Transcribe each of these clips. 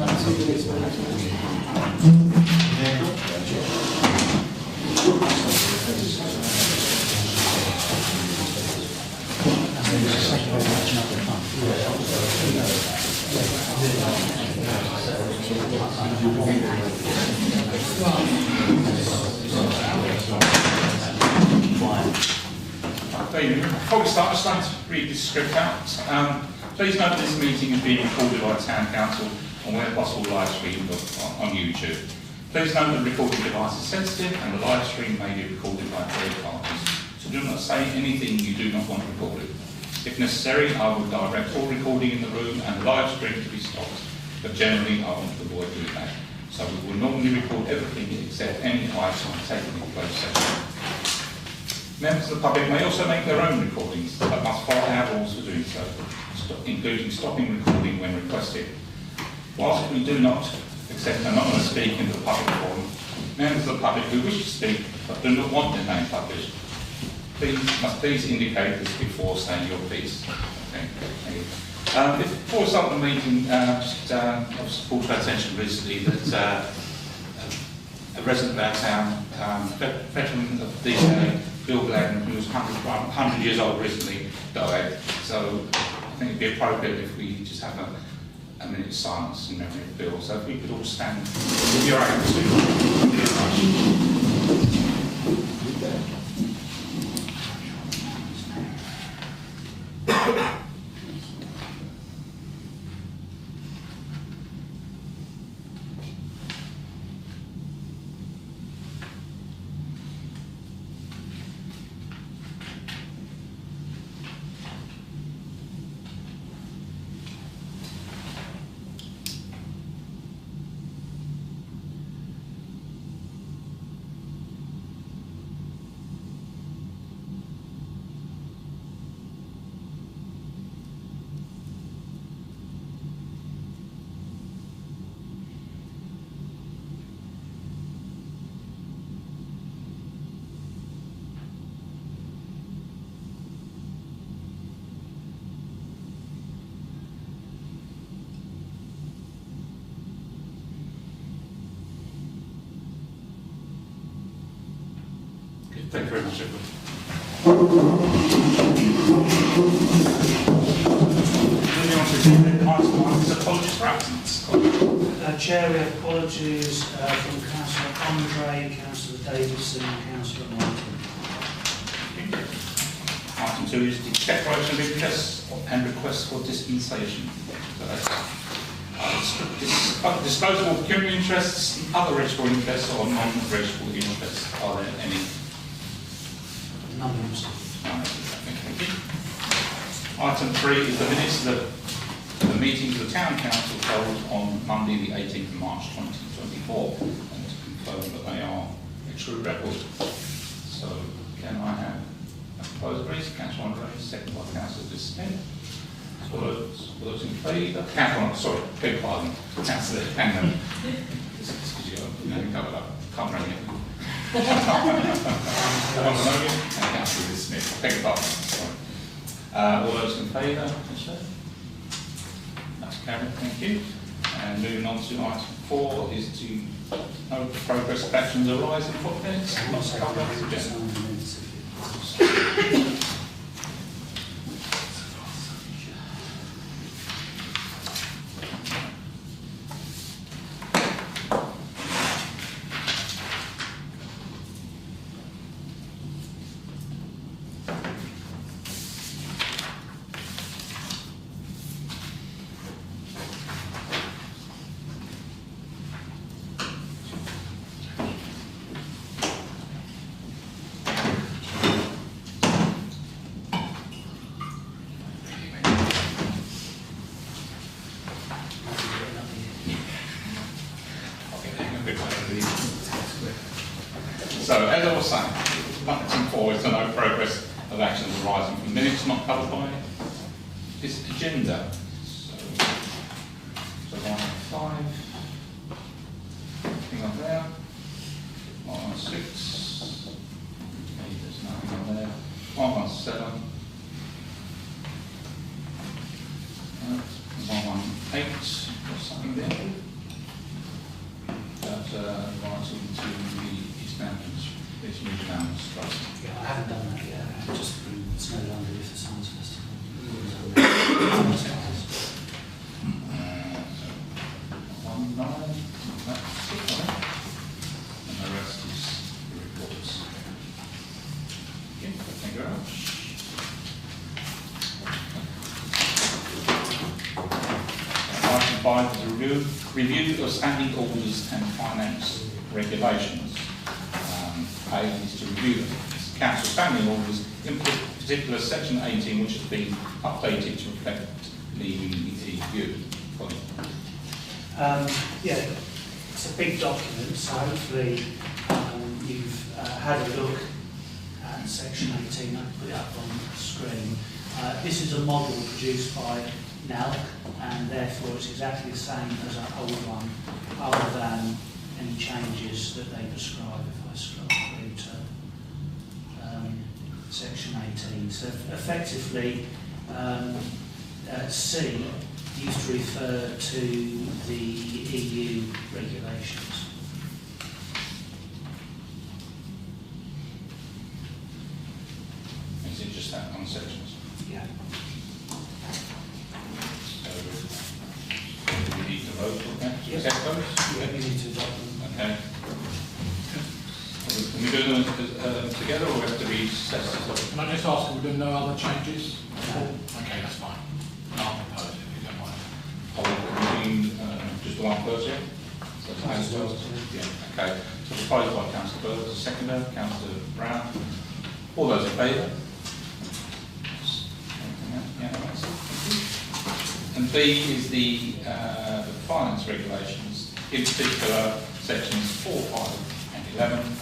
Before we start, I'd just like to read this script out. Please note this meeting is being recorded by the Town Council and where possible live streamed on YouTube. Please note that the recording device is sensitive and the live stream may be recorded by third parties. So do not say anything you do not want recorded. If necessary, I will direct all recording in the room and the live stream to be stopped, but generally I want to avoid doing that. So we will normally record everything except any items taken in closed session. Members of the public may also make their own recordings, but must follow our rules for doing so, including stopping recording when requested. Whilst we do not accept anonymous speaking in the public forum, members of the public who wish to speak but do not want their name published, must please indicate this before saying your piece. Okay. Thank you. Before we start the meeting, I've brought to our attention recently that a resident of our town, veteran of the Bill Gladden, who was 100 years old recently, died. So I think it'd be appropriate if we just have a minute's silence in memory of Bill. So if we could all stand with your able to. Thank you very much, everyone. Apologies for absence. Chair, we have apologies from Councillor Andre, Councillor Davidson and Councillor Martin. Item 2 is the declaration of interest and request for dispensation. Disposable pecuniary interests, other registrable interests or non-registrable interests. Are there any? None. Thank you. Item 3 is the minutes of the meetings of the Town Council held on Monday the 18th of March 2024, and to confirm that they are a true record. So can I have a proposal, please? Councillor Andre, second by Councillor Distin. All those in favour? Sorry, beg pardon. Councillor Hannon. This is because you covered up. Can't run it. And Councillor Smith. Beg pardon. Sorry. All those in favour? That's carried. Thank you. And moving on to item 4 is to note the progress of actions arising from minutes. So, as I was saying, item 4 is to note progress of actions arising from minutes not covered by this agenda. So item 5, nothing on there. Item 6, okay, there's nothing on there. Item 7, 118, there's something there. writing to the East Mountains, East Mountains Trust. Yeah, I haven't done that yet. Just it's no longer with the Science Festival. One nine, that's it, I think. And the rest is the reports. Okay, thank you very much. Item 5 is a review of standing orders and finance regulations. A is to review the council standing orders, in particular section 18, which has been updated to reflect the EU. Yeah, it's a big document, so hopefully you've had a look at section 18. I'll put it up on the screen. This is a model produced by NALC, and therefore it's exactly the same as our old one, other than any changes that they prescribe. If I scroll through to section 18. So effectively, C used to refer to the EU regulations. Is it just that one section? Yeah. So we need to vote on that? Yes. Accept those? Yeah, you need to adopt them. Okay. Can we do them together, or we have to be separate? Can I just ask, we've done no other changes? No. Okay, that's fine. I'll propose it if you don't mind. Are we doing just the one first, yeah? So it's Just first? first, Yeah, okay. So proposed by Councillor Bird, seconder, Councillor Brown. All those in favour? Yeah, that's it. Thank you. And B is the finance regulations, in particular sections 4, 5 and 11,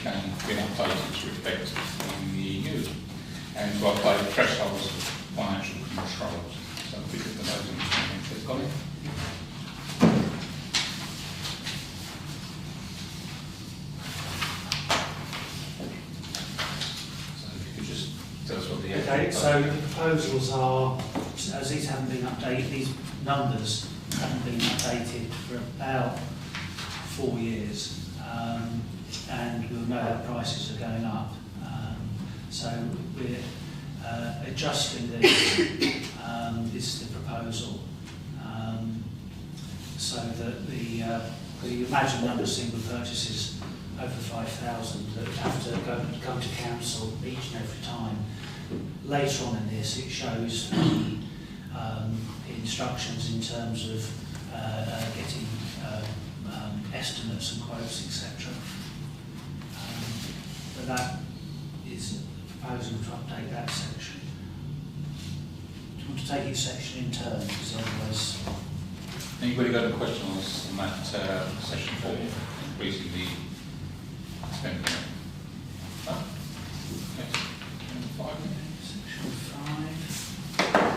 can be updated to reflect the EU and to update thresholds of financial controls. So if we put the note on the screen, please, Colin. So if you could just tell us what the Okay, so the proposals are, as these haven't been updated, these numbers haven't been updated for about 4 years, and we'll know that prices are going up. So we're adjusting this, this is the proposal, so that you imagine number of single purchases over 5,000 that have to come to council each and every time. Later on in this, it shows the instructions in terms of getting estimates and quotes, etc. But that is a proposal to update that section. Do you want to take each section in turn? Because otherwise, Anybody got a question on this, on that section 4, increasing the expenditure? No? Okay. 5. section 5.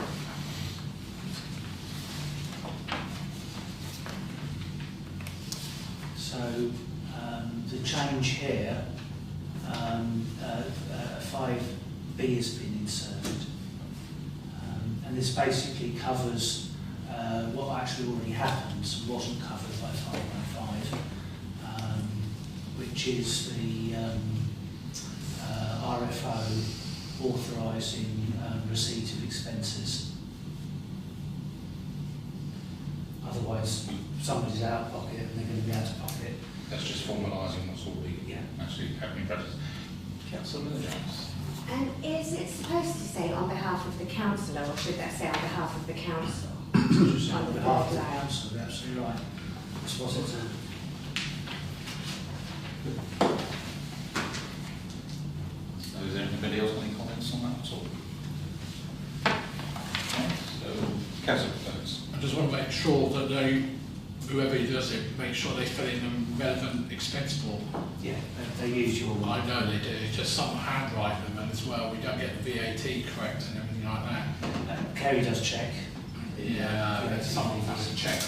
So the change here, 5B has been inserted, and this basically covers what actually already happens and wasn't covered by 5.5, which is the RFO authorising receipt of expenses. Otherwise, somebody's out of pocket and they're going to be out of pocket. That's just formalising what's already actually happening in practice. Councillor Jones. And is it supposed to say on behalf of the councillor, or should that say on behalf of the council? On behalf of the council, you're absolutely right. This wasn't So is there anybody else got any comments on that at all? Okay, so Councillor Jones. I just want to make sure that whoever does it, make sure they fill in the relevant expense form. Yeah, they use your one. I know they do, it's just some handwrite them, and as well, we don't get the VAT correct and everything like that. Kerry does check. Yeah, someone has to check.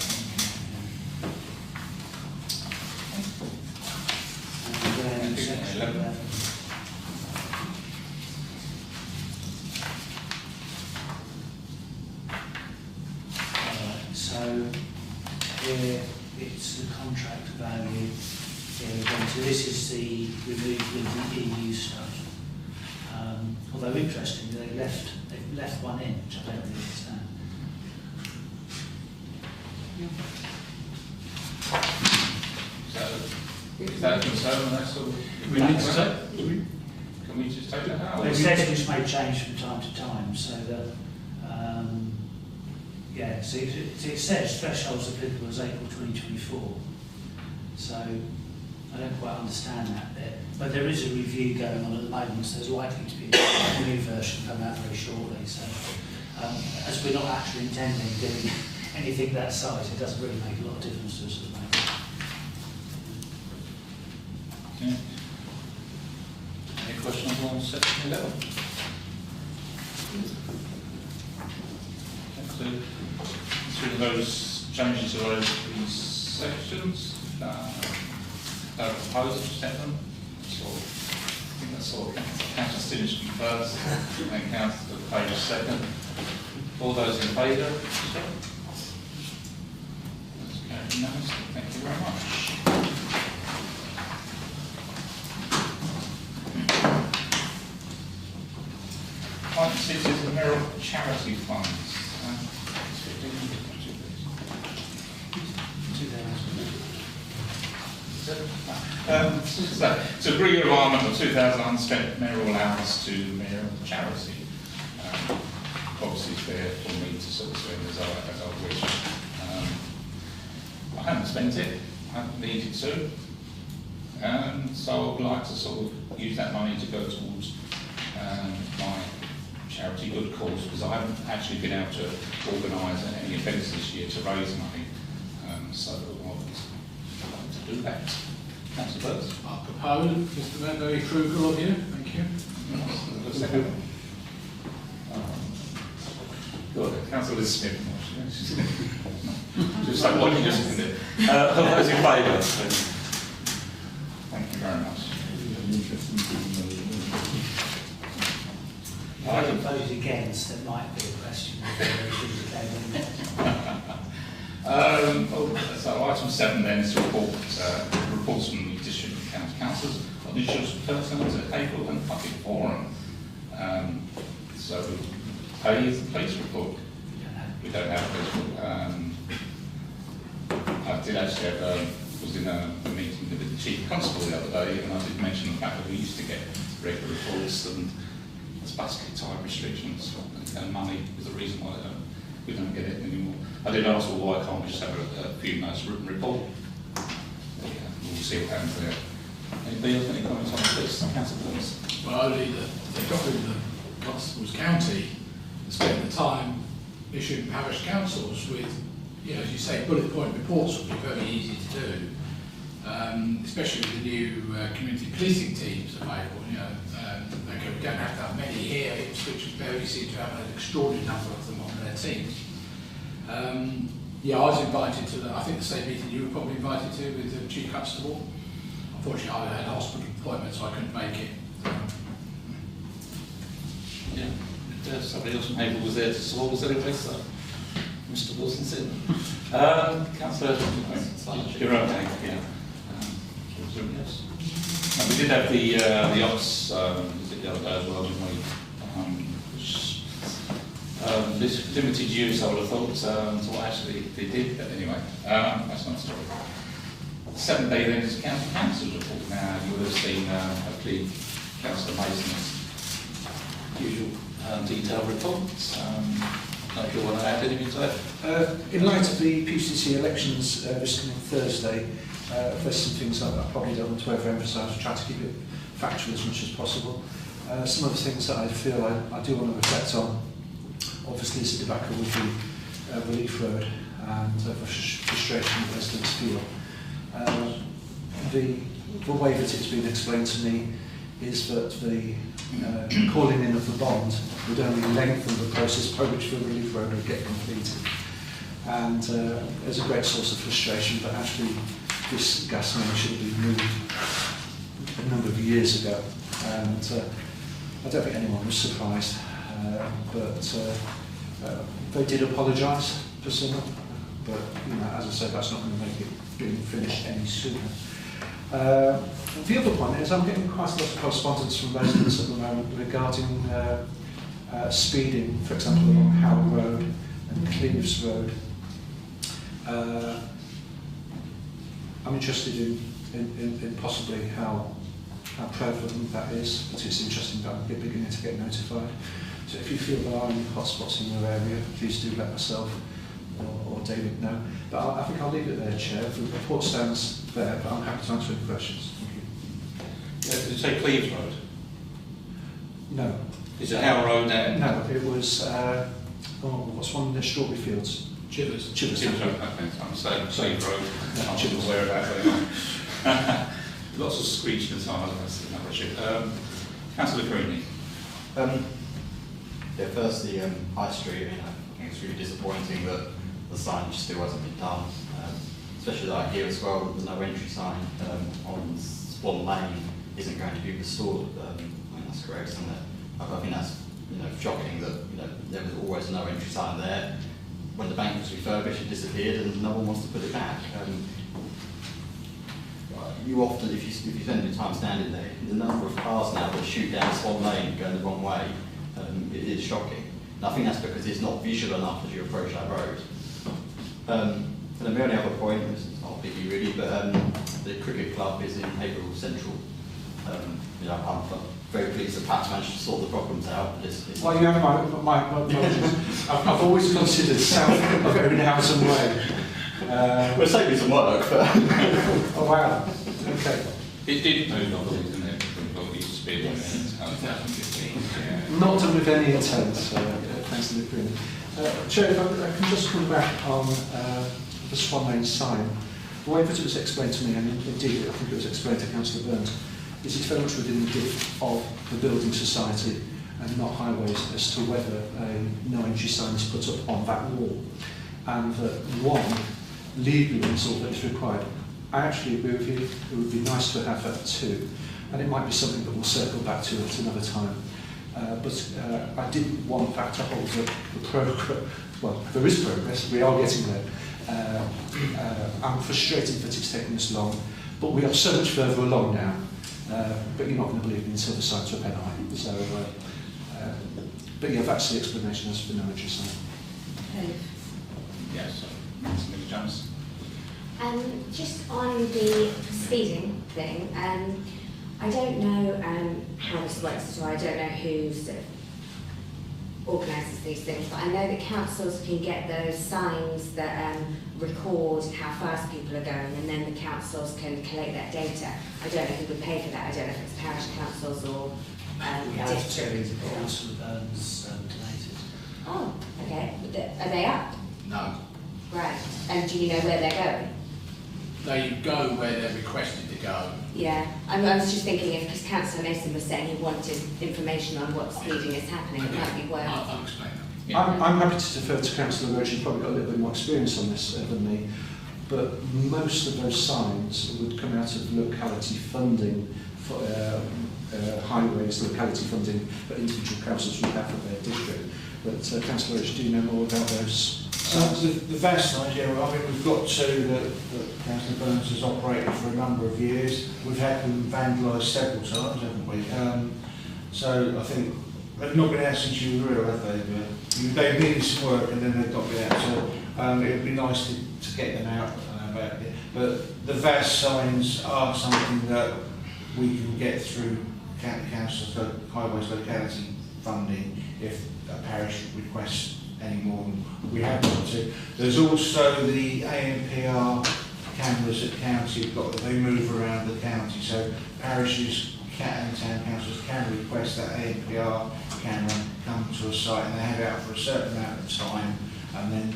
And then section 11. So here it's the contract value. Yeah, again, so this is the removal of the EU stuff. Although interestingly, they've left one in, which I don't really understand. Is that a concern? That's all. We need to take. Can we just take that out? Well, the settings may change from time to time, so that, yeah, so it says thresholds applicable as April 2024. So I don't quite understand that bit. But there is a review going on at the moment, so there's likely to be a new version come out very shortly. So as we're not actually intending doing anything that size, it doesn't really make a lot of difference to us at the moment. Yeah. Any questions on section 11? Okay, so through those changes to those three sections, proposal to set them. So I think that's all. Councillor Stinisham first, and Councillor Page second. All those in favour? That's carried unanimously. Thank you very much. Item 6 is the Merrill Charity Funds. To agree requirement of 2,000 unspent Merrill allowance to Merrill Charity. Obviously it's there for me to sort of spend as I wish. I haven't spent it, I haven't needed to. So I would like to sort of use that money to go towards my charity good cause, because I haven't actually been able to organise any events this year to raise money. So I would like to do that. Councillor Burns. I propose, Mr. Mayor, very frugal of you. Thank you. Good. Councillor Smith. Just like what you just did. All those in favour? Thank you very much. I can vote against, there might be a question. So item 7 then is reports from the District and County Councils on issues pertinent to Haverhill and Public Forum. So A is the police report. We don't have a police report. I did actually have, was in a meeting with the Chief Constable the other day, and I did mention the fact that we used to get regular reports, and it's basically time restrictions and money is the reason why we don't get it anymore. I did ask, well, why can't we just have a few nice written report? Yeah, we'll see what happens there. Anybody else, any comments on this? Councillor Burns. Well, only that the government of the Constable's County spent the time issuing parish councils with, you know, as you say, bullet point reports would be very easy to do, especially with the new community policing teams available. You know, we don't have to have many here, which is very easy to have an extraordinary number of them on their teams. Yeah, I was invited to I think the same meeting you were probably invited to with the Chief Constable. Unfortunately, I had a hospital appointment, so I couldn't make it. Yeah, somebody else from Haverhill was there to support us anyway, so Mr. Wilson's in. Councillor, you're okay, yeah. Yes. And we did have the ops the other day as well, didn't we? This limited use, I would have thought, to what actually they did, but anyway, that's not a story. 7th day then is County Council's report. Now, you would have seen, hopefully, Councillor Mason's usual detailed reports. If you want to add anything to that? In light of the PCC elections this coming Thursday, there's some things that I probably don't want to overemphasise, try to keep it factual as much as possible. Some of the things that I feel I do want to reflect on, obviously, is the debacle with the Relief Road and the frustration that residents feel. The way that it's been explained to me is that the calling in of the bond would only lengthen the process by which the Relief Road would get completed. And there's a great source of frustration that actually this gas main should have been moved a number of years ago. And I don't think anyone was surprised, but they did apologise for some but as I said, that's not going to make it being finished any sooner. The other point is I'm getting quite a lot of correspondence from residents at the moment regarding speeding, for example, along Haverhill Road and Cleves Road. I'm interested in possibly how prevalent that is, but it's interesting that I'm beginning to get notified. So if you feel there are any hotspots in your area, please do let myself or David know. But I think I'll leave it there, Chair. The report stands there, but I'm happy to answer any questions. Thank you. Did you say Cleves Road? No. Is it Haverhill Road there? No, it was, what's one in the Strawberry Fields? Chivers. Chivers. Chivers Road, okay, I'm saying Cleves Road. No, I'm Chivers. aware of that going on. Lots of screeching and tires, that's another issue. Councillor Creaney. Yeah, firstly, High Street, I think it's really disappointing that the signage still hasn't been done. Especially like here as well, the no entry sign on Swan Lane isn't going to be restored. I think that's correct, isn't it? I think that's shocking that there was always a no entry sign there. When the bank was refurbished, it disappeared, and no one wants to put it back. You often, if you spend your time standing there, the number of cars now that shoot down Swan Lane going the wrong way, it is shocking. And I think that's because it's not visual enough as you approach that road. And then the only other point, it's not a biggie really, but the cricket club is in Haverhill Central. I'm very pleased that Pat's managed to sort the problems out. Well, you have my I've always considered south of Erinhausen Way. We're saving some work, but... Oh wow, okay. It did move on, didn't it, from what we used to be doing in 2015. Yeah. Not done with any intent, thanks to the agreement. Chair, if I can just come back on the Swan Lane sign. The way that it was explained to me, and indeed I think it was explained to Councillor Burns, is it's very much within the gift of the building society and not highways as to whether a no entry sign is put up on that wall. And that one, legally is all that is required. I actually agree with you, it would be nice to have that too. And it might be something that we'll circle back to at another time. But I didn't want that to hold up the progress. Well, there is progress, we are getting there. I'm frustrated that it's taken this long, but we are so much further along now. But you're not going to believe me until the sites are pen high. So, but yeah, that's the explanation as for no entry sign. Yes, Mr. Jones. Just on the speeding thing, I don't know how this works, so I don't know who sort of organises these things, but I know that councils can get those signs that record how fast people are going, and then the councils can collect that data. I don't know who would pay for that. I don't know if it's parish councils or We have district. two Councillor Burns donated. Oh, okay. Are they up? No. Right. And do you know where they're going? They go where they're requested to go. Yeah, I was just thinking if, because Councillor Mason was saying he wanted information on what speeding is happening, it might be worth. I'll explain that. Yeah. I'm happy to defer to Councillor Roach, who's probably got a little bit more experience on this than me, but most of those signs would come out of locality funding for highways, locality funding that individual councils would have for their district. But Councillor Roach, do you know more about those? The VAS signs, yeah, I mean, we've got two that Councillor Burns has operated for a number of years. We've had them vandalised several times, haven't we? So I think they've not been out since you were real, have they? They've needed some work and then they've not been out. So it would be nice to get them out. But the VAS signs are something that we can get through county councils, highways locality funding if a parish requests any more than we have got to. There's also the ANPR cameras at county, they move around the county, so parishes and town councils can request that ANPR camera come to a site and they have it out for a certain amount of time, and then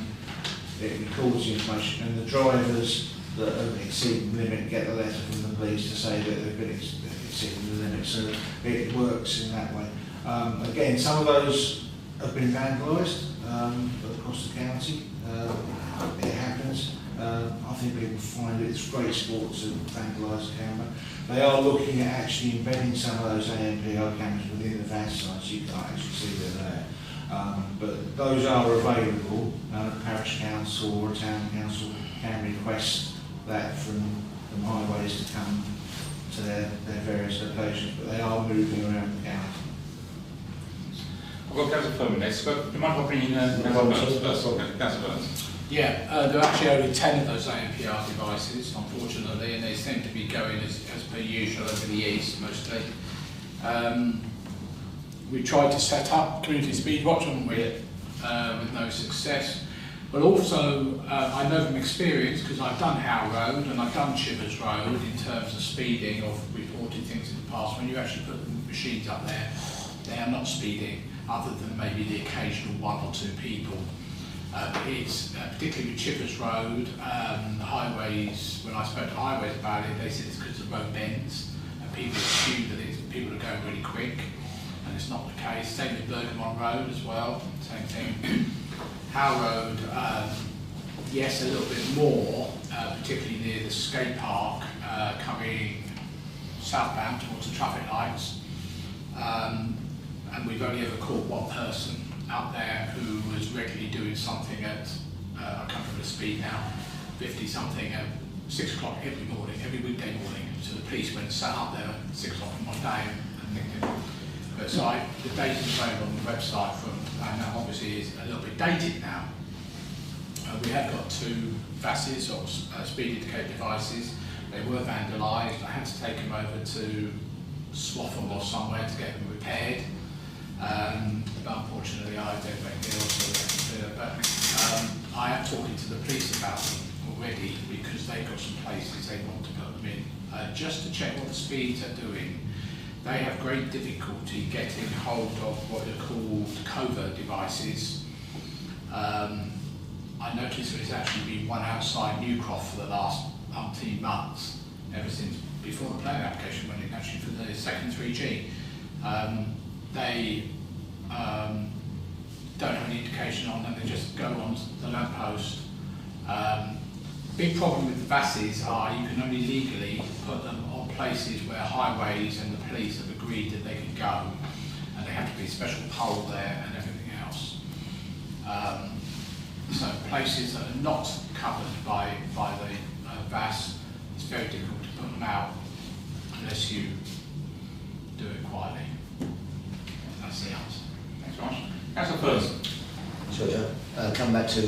it records the information, and the drivers that have exceeded the limit get a letter from the police to say that they've been exceeding the limit, so it works in that way. Again, some of those have been vandalised across the county. It happens. I think people find it's great sport to vandalise a camera. They are looking at actually embedding some of those ANPR cameras within the VAS site, so you can't actually see they're there. But those are available, and a parish council or a town council can request that from highways to come to their various locations, but they are moving around the county. I've got Councillor Furman next, but do you mind if I bring in Councillor Burns first? Okay, Councillor Burns. Yeah, there are actually only 10 of those ANPR devices, unfortunately, and they seem to be going as per usual over the east, mostly. We tried to set up Community Speed Watch, haven't we? With no success. But also, I know from experience, because I've done Howe Road and I've done Chivers Road in terms of speeding, of reported things in the past, when you actually put the machines up there, they are not speeding, other than maybe the occasional 1 or 2 people. It's particularly with Chivers Road, the highways, when I spoke to highways about it, they said it's because the road bends and people assume that people are going really quick, and it's not the case. Same with Bergamont Road as well, same thing. Howe Road, yes, a little bit more, particularly near the skate park, coming southbound towards the traffic lights. And we've only ever caught one person out there who was regularly doing something at, I can't remember the speed now, 50 something at 6 o'clock every morning, every weekday morning. So the police went and sat up there at 6 o'clock in one day and nicked him. But so the data is available on the website from, and that obviously is a little bit dated now. We have got 2 VASs or speed indicator devices. They were vandalised. I had to take them over to Swaffham or somewhere to get them repaired. But unfortunately I don't make deals with it. But I am talking to the police about them already, because they've got some places they want to put them in, just to check what the speeds are doing. They have great difficulty getting hold of what are called covert devices. I noticed there's actually been one outside Newcroft for the last umpteen months, ever since before the planning application went in, actually for the second 3G. They don't have any indication on them, they just go on the lamppost. Big problem with the VASs are you can only legally put them on places where highways and the police have agreed that they can go, and they have to be a special pole there and everything else. So places that are not covered by the VAS, it's very difficult to put them out unless you do it quietly. That's the answer. Thanks very much. Councillor Burns. Sure, come back to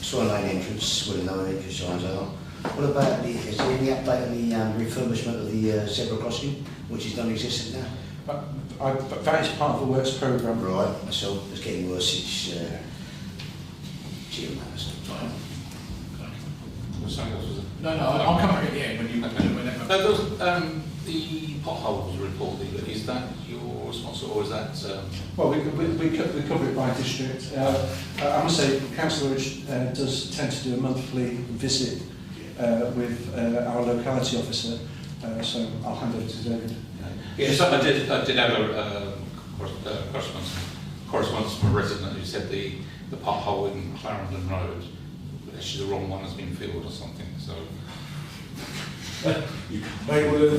Swan Lane entrance, where no entry signs are. What about is there any update on the refurbishment of the zebra crossing, which is non-existent now? That is part of the works programme. Right, that's all. It's getting worse each year. No, I'll come back at the end when you whenever. The potholes report, is that your responsibility, or is that? Well, we cover it by district. I must say, Councillor Ridge does tend to do a monthly visit with our locality officer, so I'll hand over to David. Yes, I did have a correspondence from a resident who said the pothole in Clarendon Road, actually the wrong one has been filled or something. So They will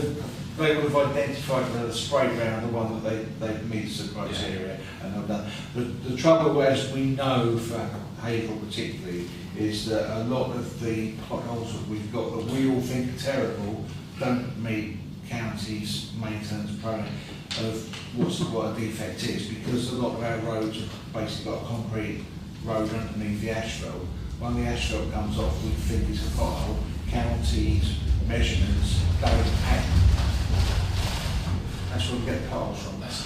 have identified the spray ground, the one that they meets the criteria, and have done. The trouble, as we know for Haverhill particularly, is that a lot of the potholes that we've got that we all think are terrible don't meet county's maintenance program of what a defect is, because a lot of our roads have basically got a concrete road underneath the asphalt. When the asphalt comes off, we think it's a pothole. County's measurements don't happen. That's where we get potholes from. That's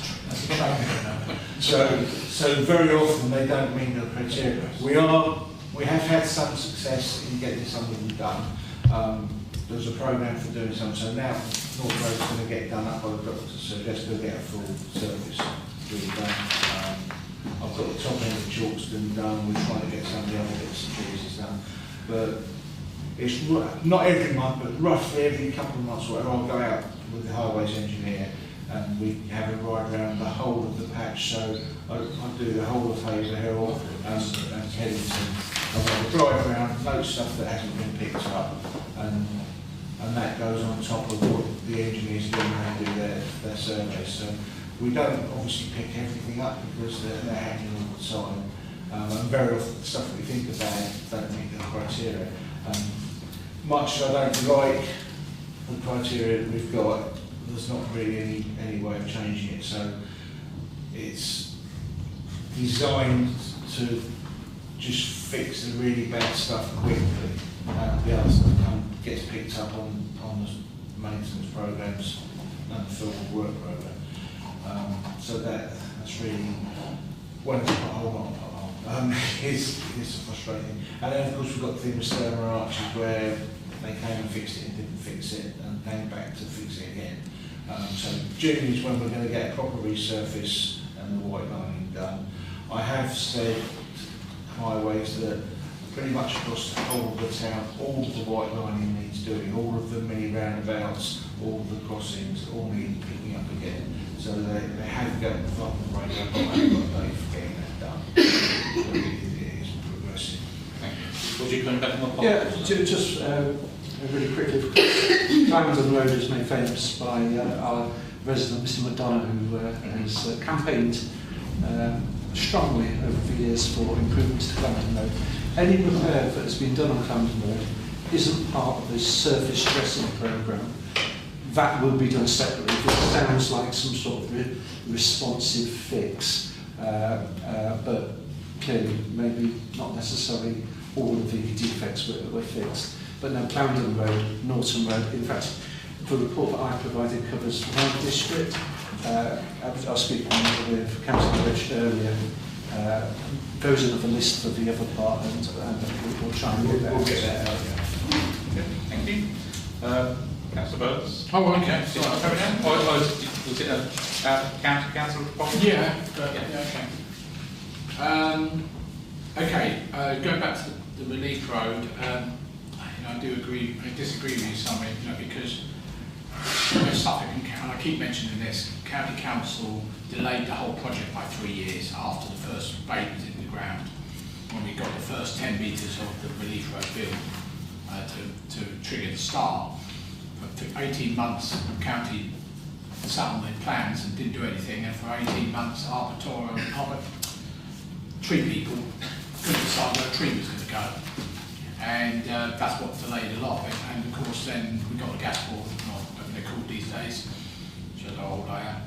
a traffic. So very often they don't meet the criteria. We have had some success in getting some of them done. There's a programme for doing some, so now North Road's going to get done up by the doctor, so just to get a full service really done. I've got the top end of Chalkston done, we're trying to get some of the other bits and pieces done. But it's not every month, but roughly every couple of months or whatever, I'll go out with the highways engineer and we have a ride around the whole of the patch. So I do the whole of Haverhill and Kennington. I've got to drive around, note stuff that hasn't been picked up, and that goes on top of what the engineers do when they do their surveys. So We don't obviously pick everything up because they're happening all the time. And very often the stuff that we think about don't meet the criteria. Much as I don't like the criteria that we've got, there's not really any way of changing it. So it's designed to just fix the really bad stuff quickly. The other stuff gets picked up on the maintenance programs and the field work program. So that's really, when it's a pothole, not a pothole, is frustrating. And then of course we've got the thing with Sturmer Arches where they came and fixed it and didn't fix it and came back to fix it again. So June is when we're going to get a proper resurface and the white lining done. I have said highways that pretty much across the whole of the town, all of the white lining needs doing, all of the mini roundabouts, all of the crossings, all need picking up again. So they have got the final radio, but I haven't got a day for getting that done. So it is progressive. Thank you. Would you come back on the Yeah, just really quickly, Clarendon Road is made famous by our resident Mr McDonough, who has campaigned strongly over the years for improvements to Clarendon Road. Any repair that has been done on Clarendon Road isn't part of this surface dressing programme. That will be done separately. It sounds like some sort of responsive fix, but clearly maybe not necessarily all of the defects were fixed. But no, Clarendon Road, Norton Road, in fact, the report that I provided covers one district. I'll speak with Councillor Rich earlier. Goes into the list for the other part, and we'll try and get that. We'll get that out. Okay, thank you. Councillor Burns? Oh, okay. Did you want to cover that? Or was it a county council problem? Yeah, okay. Going back to the Relief Road, I do agree. I disagree with you somewhere, because Suffolk and I keep mentioning this. County Council delayed the whole project by 3 years after the first spade was in the ground, when we got the first 10 metres of the Relief Road build to trigger the start. But for 18 months, the county sat on their plans and didn't do anything, and for 18 months, tree people couldn't decide where a tree was going to go. And that's what delayed a lot of it. And of course, then we got the gas board, or whatever they're called these days, which is how old I am,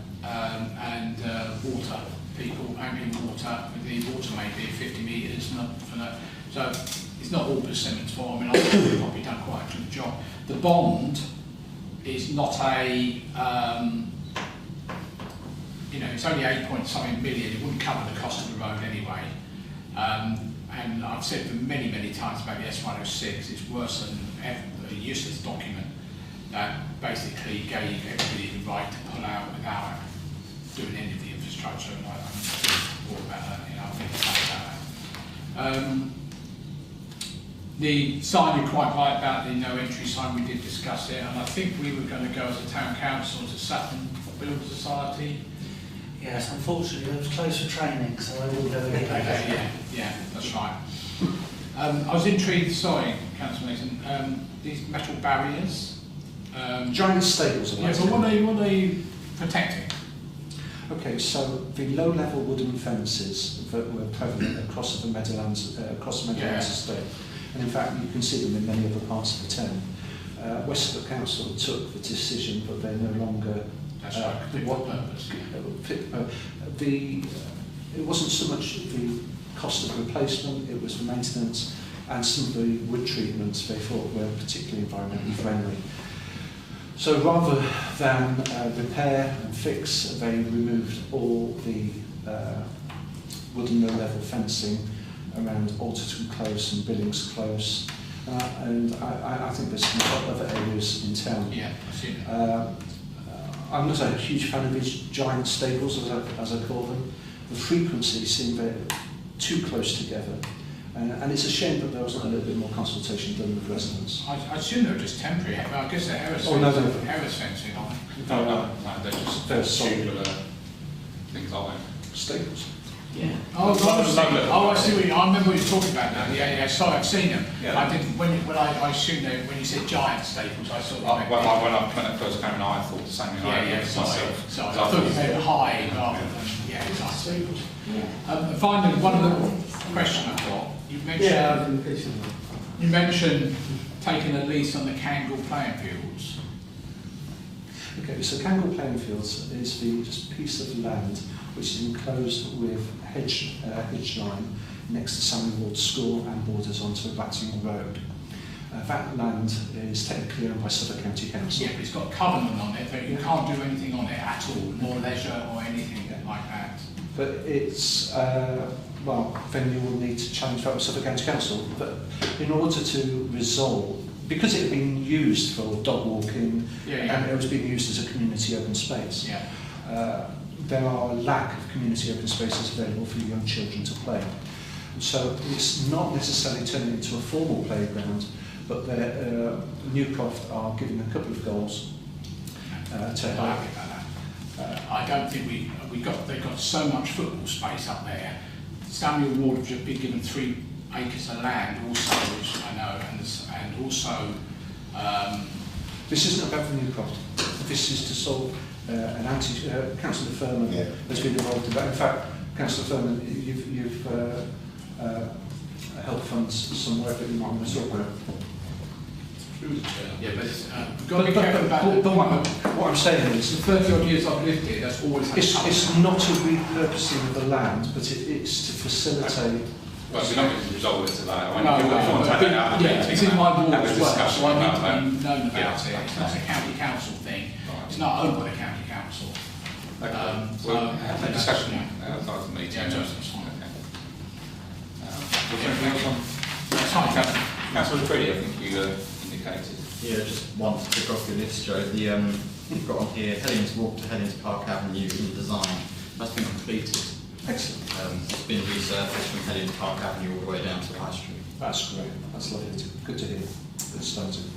and water people, ambient water. The water may be 50 metres, not for that. So it's not all persimmons for. I mean, I think we've probably done quite a good job. The bond is not a, it's only 8-point-something million. It wouldn't cover the cost of the road anyway. And I've said for many, many times about the S106, it's worse than a useless document that basically gave everybody the right to pull out without doing any of the infrastructure. And I'm all about that, I think about that. The sign, you're quite right about the no entry sign, we did discuss it, and I think we were going to go as a town council to Sutton Building Society. Yes, unfortunately it was close for training, so I will go again. Yeah, that's right. I was intrigued, sorry, Councillor Mason, these metal barriers. Giant staples. Yeah, but what are they protecting? Okay, so the low-level wooden fences that were prevalent across the Meadowlands, estate, and in fact you can see them in many other parts of the town. Westbrook Council took the decision that they're no longer. That's right. What purpose? It wasn't so much the cost of replacement; it was the maintenance and some of the wood treatments they thought were particularly environmentally friendly. So rather than repair and fix, they removed all the wooden low-level fencing around Alderton Close and Billings Close, and I think there's some other areas in town. Yeah, I've seen it. I'm not a huge fan of these giant staples, as I call them. The frequencies seem very too close together. And it's a shame that there wasn't a little bit more consultation done with residents. I assume they're just temporary, but I guess they're Harris fencing on. No, they're just tubular things, aren't they? Staples. Yeah. Oh, I I see what you, I remember what you're talking about now. Yeah, sorry, I've seen them. Yeah. I didn't, when I assumed that when you said giant staples, I sort of... when I first came in, I thought the same thing. Sorry. So I thought you meant high rather than, giant staples. And finally, one other question I've got. You mentioned taking a lease on the Kangle playing fields. Okay, so Kangle playing fields is the just piece of land which is enclosed with hedge line next to Samuel Ward School and borders onto Batting Road. That land is technically owned by Suffolk County Council. Yeah, but it's got a covenant on it that you can't do anything on it at all, nor leisure or anything like that. But it's, well, then you will need to challenge that with Suffolk County Council. But in order to resolve, because it had been used for dog walking and it was being used as a community open space, there are a lack of community open spaces available for young children to play. So it's not necessarily turning into a formal playground, but Newcroft are giving a couple of goals to help. I don't think they've got so much football space up there. Samuel Ward have just been given 3 acres of land also, which I know, and also... This isn't about the Newcroft. This is to solve an Councillor Furman has been involved in that. In fact, Councillor Furman, you've helped fund some work that you might want to talk about. Yeah, but we've got to be careful about what I'm saying is... The 30 odd years I've lived here, that's always had it's not a repurposing of the land, but it's to facilitate... Well, we're not going to resolve it today. I No, if you want to take it out of the meeting, it's in my ward have a as well, discussion so I about need that. to be known about Yeah. it. It's not a county council thing. Right. It's not owned by the county council. Okay. We'll have a discussion outside the meeting. Yeah, just that's fine. Okay. Was there anything else on? That's fine. Councillor Freddie, I think you indicated. Yeah, just one to tick off your list, Joe. You've got on here Hellings Walk to Hellings Park Avenue in design. That's been completed. Excellent. It's been resurfaced from Hellings Park Avenue all the way down to the High Street. That's great. That's lovely. Good to hear. Good starting.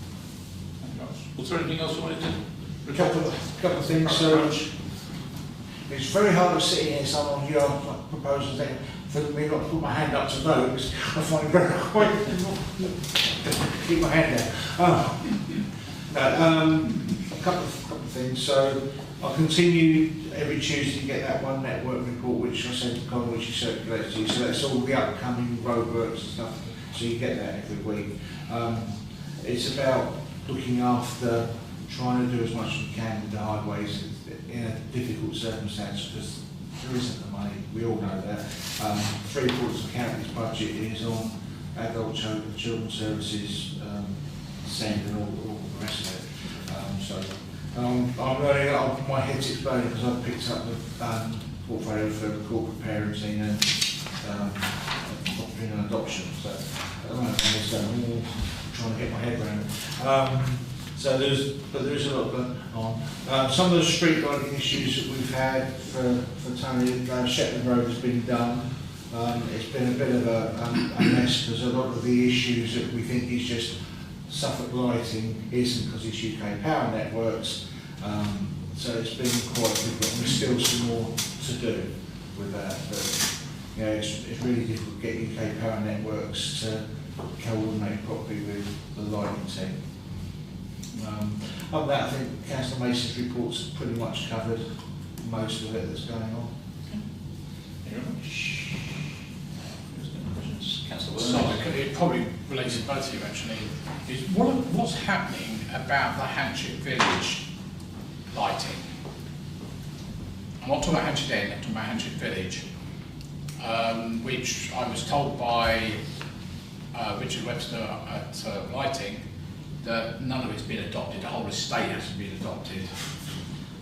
Thank you very much. Was there anything else you wanted to? A couple of things. So it's very hard to sit here and some of your proposals there for me not to put my hand up to vote because I find it very quite keep my hand down. A couple of things. So I'll continue every Tuesday to get that one network report which I sent to Colin, which he circulates to you. So that's all the upcoming roadworks and stuff. So you get that every week. It's about looking after, trying to do as much as we can with the highways in a difficult circumstance because there isn't the money. We all know that. 3/4 of the county's budget is on adult children's services, send and all the rest of it. I'm learning, my head's exploding because I've picked up the portfolio for the corporate parenting and adoption and adoption. So at the moment I'm just trying to get my head around it. So there is a lot going on. Some of the street lighting issues that we've had for Tony, Shetland Road has been done. It's been a bit of a mess because a lot of the issues that we think is just Suffolk lighting isn't because it's UK Power Networks. So it's been quite difficult and there's still some more to do with that. But yeah, it's really difficult to get UK Power Networks to coordinate properly with the lighting team. Other than that, I think Councillor Mason's report's pretty much covered most of it that's going on. Thank you very much. Councillor So Williams. it probably relates to both of you actually. Is what's happening about the Hampshire Village lighting? I'm not talking about Hampshire End, I'm talking about Hampshire Village, which I was told by Richard Webster at Lighting that none of it's been adopted. The whole estate hasn't been adopted.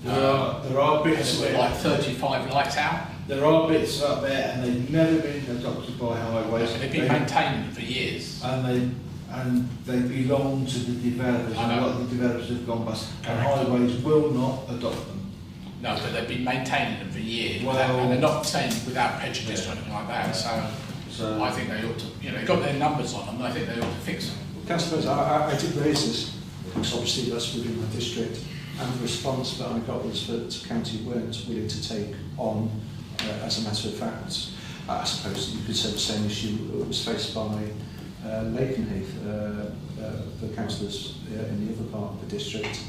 There are bits There's like 35 lights out. There are bits up there, and they've never been adopted by highways. They've been maintaining them for years. And they belong to the developers. And a lot of the developers have gone bust, and highways will not adopt them. No, but they've been maintaining them for years, Well, and they're not saying without prejudice or anything like that. So I think they ought to, they've got their numbers on them. I think they ought to fix them. Councillor, I did raise this because obviously that's within my district, and the response that I got was that the county weren't willing to take on, as a matter of fact. I suppose you could say the same issue was faced by Lakenheath, the councillors in the other part of the district,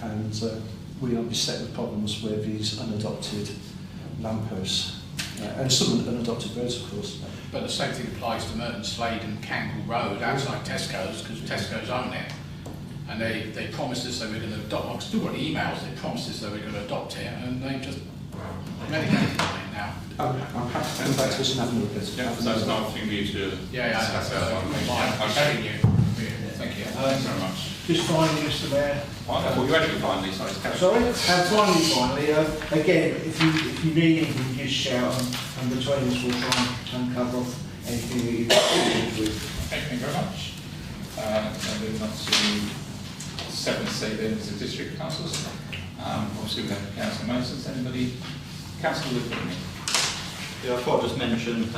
and we are beset with problems with these unadopted lampposts, and some unadopted roads, of course. But the same thing applies to Merton Slade and Cankle Road outside Tesco's, because Tesco's own it. And they promised us they were going to adopt, I've still got emails, they promised us they were going to adopt it, and they just relegated it now. I'm happy to come back to this and have a look at it. Yeah, so that's another thing for you to do. Yeah, That's I'm telling you. Thank you. Thanks very much. Just finally, Mr Mayor. Well, you're ready to finally, sorry. Sorry? Finally, again, if you need anything, just shout, and between us we'll try and cover off anything that you've got with. Okay, thank you very much. Now moving on to 7C then is the district councils. Obviously we have Councillor Masons. Anybody? Councillor Woodburn. Yeah, I thought I'd just mention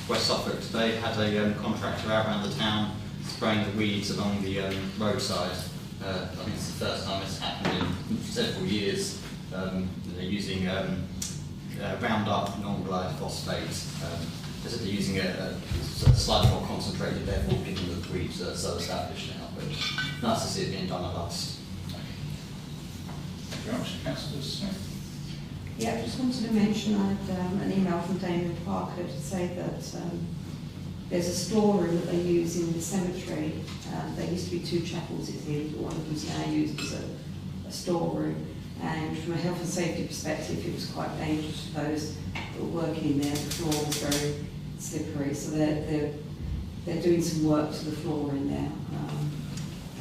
West Suffolk today had a contractor out around the town spraying the weeds along the roadside. I think it's the first time it's happened in several years. They're using Roundup non-glyphosate. They're using a slightly more concentrated, therefore keeping the weeds so established now. But nice to see it being done at last. Thank you very much. Councillor Smith. Yeah, I just wanted to mention I had an email from Damien Parker to say that there's a storeroom that they use in the cemetery. There used to be 2 chapels, it seems, but one of them's now used as a storeroom. And from a health and safety perspective, it was quite dangerous for those that were working there. The floor was very slippery, so they're doing some work to the floor in there.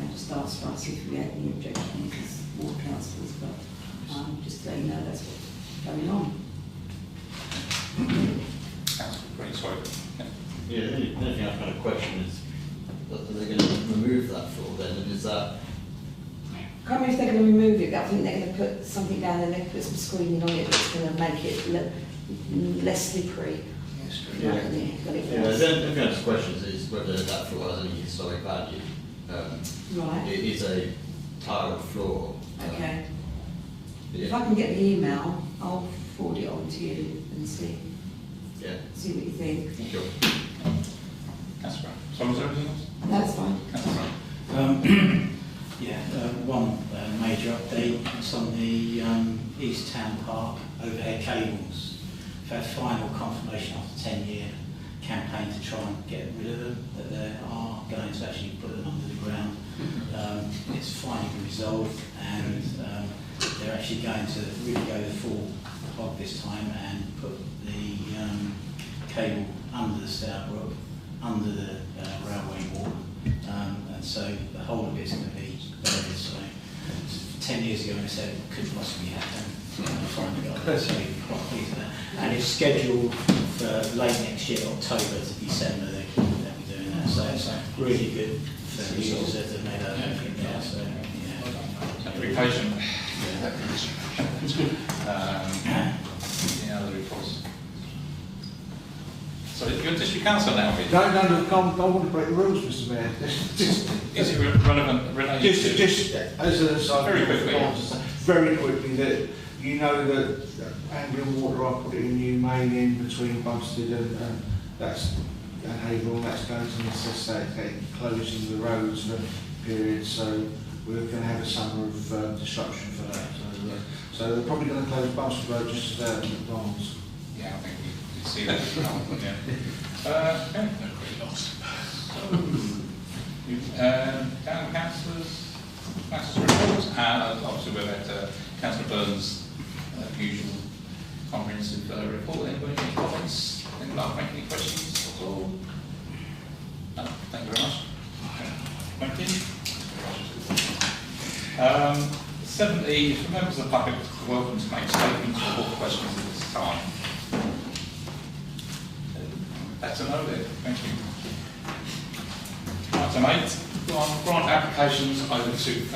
I just asked for us if we had any objections as ward councillors, but just to let you know that's what's going on. Councillor Green, sorry. Yeah, the only thing I've got a question is, are they going to remove that floor then? And is that... I can't remember if they're going to remove it, but I think they're going to put something down and they're going to put some screening on it that's going to make it less slippery. Yeah, the only question is whether that floor has any historic value. Right. It is a tiled floor. Okay. Yeah. If I can get the email, I'll forward it on to you and see what you think. Sure. Councillor Brown. So was there anything else? That's fine. Councillor Brown. One major update. It's on the East Town Park overhead cables. We've had final confirmation after a 10-year campaign to try and get rid of them, that they are going to actually put them under the ground. It's finally been resolved, and they're actually going to really go the full hog this time and put the cable under the Stourbrook, under the railway wall, and so the whole of it's going to be buried. So 10 years ago, I said it could possibly happen. Finally got that, so quite pleased with that. And it's scheduled for late next year, October to December. They'll be doing that. So it's really good for the users that have made that in there. So Have to be patient. Any other reports? So you're district council now, are you? No, I want to break the rules, Mr Mayor. Is it relevant related to... Just as an aside, Very quickly, yeah. very quickly, that you know that Anglian Water, I put in a new main in between Bumstead and Haverhill, and that's going to necessitate closing the roads for periods, so we're going to have a summer of disruption for that. So they're probably going to close Bumstead Road just as in advance. Yeah, I think you can see that. Okay. No great loss. Town councillors, reports, and obviously we've had Councillor Burns' usual comprehensive report. Anybody any comments? Anyone like to make any questions at all? No, thank you very much. Thank you. 70, for members of the public, welcome to make statements or questions at this time. That's a no there. Thank you. Item 8, grant applications over 2,000.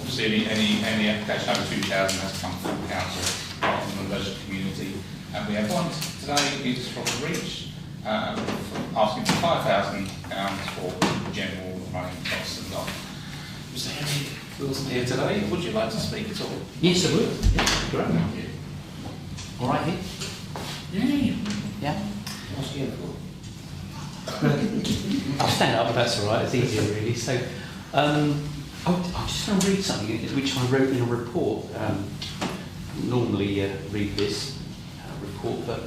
Obviously, any application over 2,000 has come from the council, apart from the leisure community. And we have one today, it's from Reach, asking for £5,000 for general running costs and not. Is there any Wilson here today? Would you like to speak at all? yes, I would. Yeah, great. Thank you. All right, here. Yeah? Ask again. I'll stand up if that's all right, it's easier really. So, I'm just going to read something which I wrote in a report. Normally read this report, but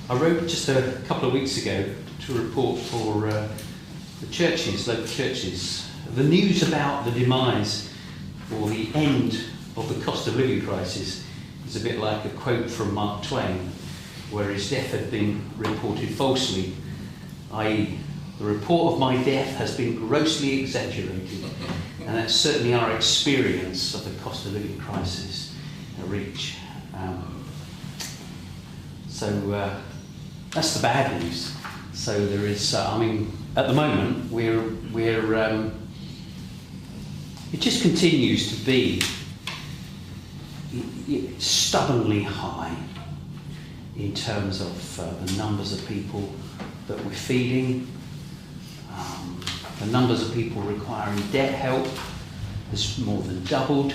I wrote just a couple of weeks ago to report for the churches, local churches, the news about the demise or the end of the cost of living crisis is a bit like a quote from Mark Twain, where his death had been reported falsely, i.e. the report of my death has been grossly exaggerated, and that's certainly our experience of the cost of living crisis at Reach. So that's the bad news. So there is, I mean, at the moment we're it just continues to be stubbornly high in terms of the numbers of people that we're feeding, the numbers of people requiring debt help has more than doubled.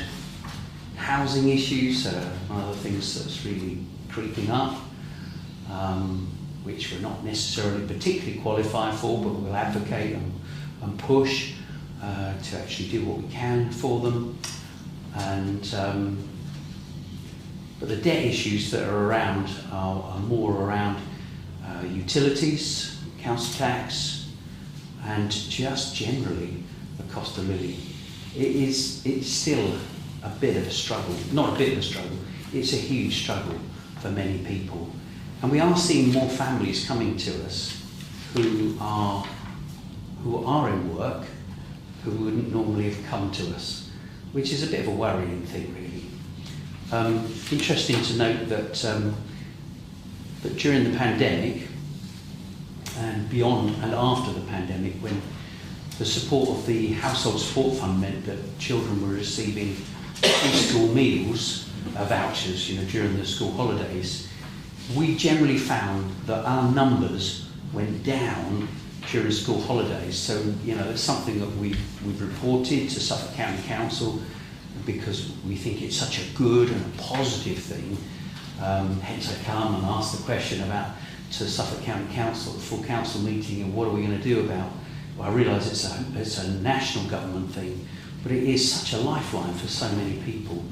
Housing issues are one of the things that's really creeping up, which we're not necessarily particularly qualified for, but we'll advocate and push to actually do what we can for them. And but the debt issues that are around are more around utilities, council tax, and just generally the cost of living. It's still a bit of a struggle, not a bit of a struggle, it's a huge struggle for many people. And we are seeing more families coming to us who are in work, who wouldn't normally have come to us, which is a bit of a worrying thing, really. Interesting to note that that during the pandemic and beyond and after the pandemic, when the support of the Household Support Fund meant that children were receiving school meals vouchers, during the school holidays, we generally found that our numbers went down during school holidays. So, it's something that we've reported to Suffolk County Council because we think it's such a good and a positive thing. Hence I come and ask the question to Suffolk County Council, the full council meeting, and what are we going to do about? Well, I realise it's a national government thing, but it is such a lifeline for so many people.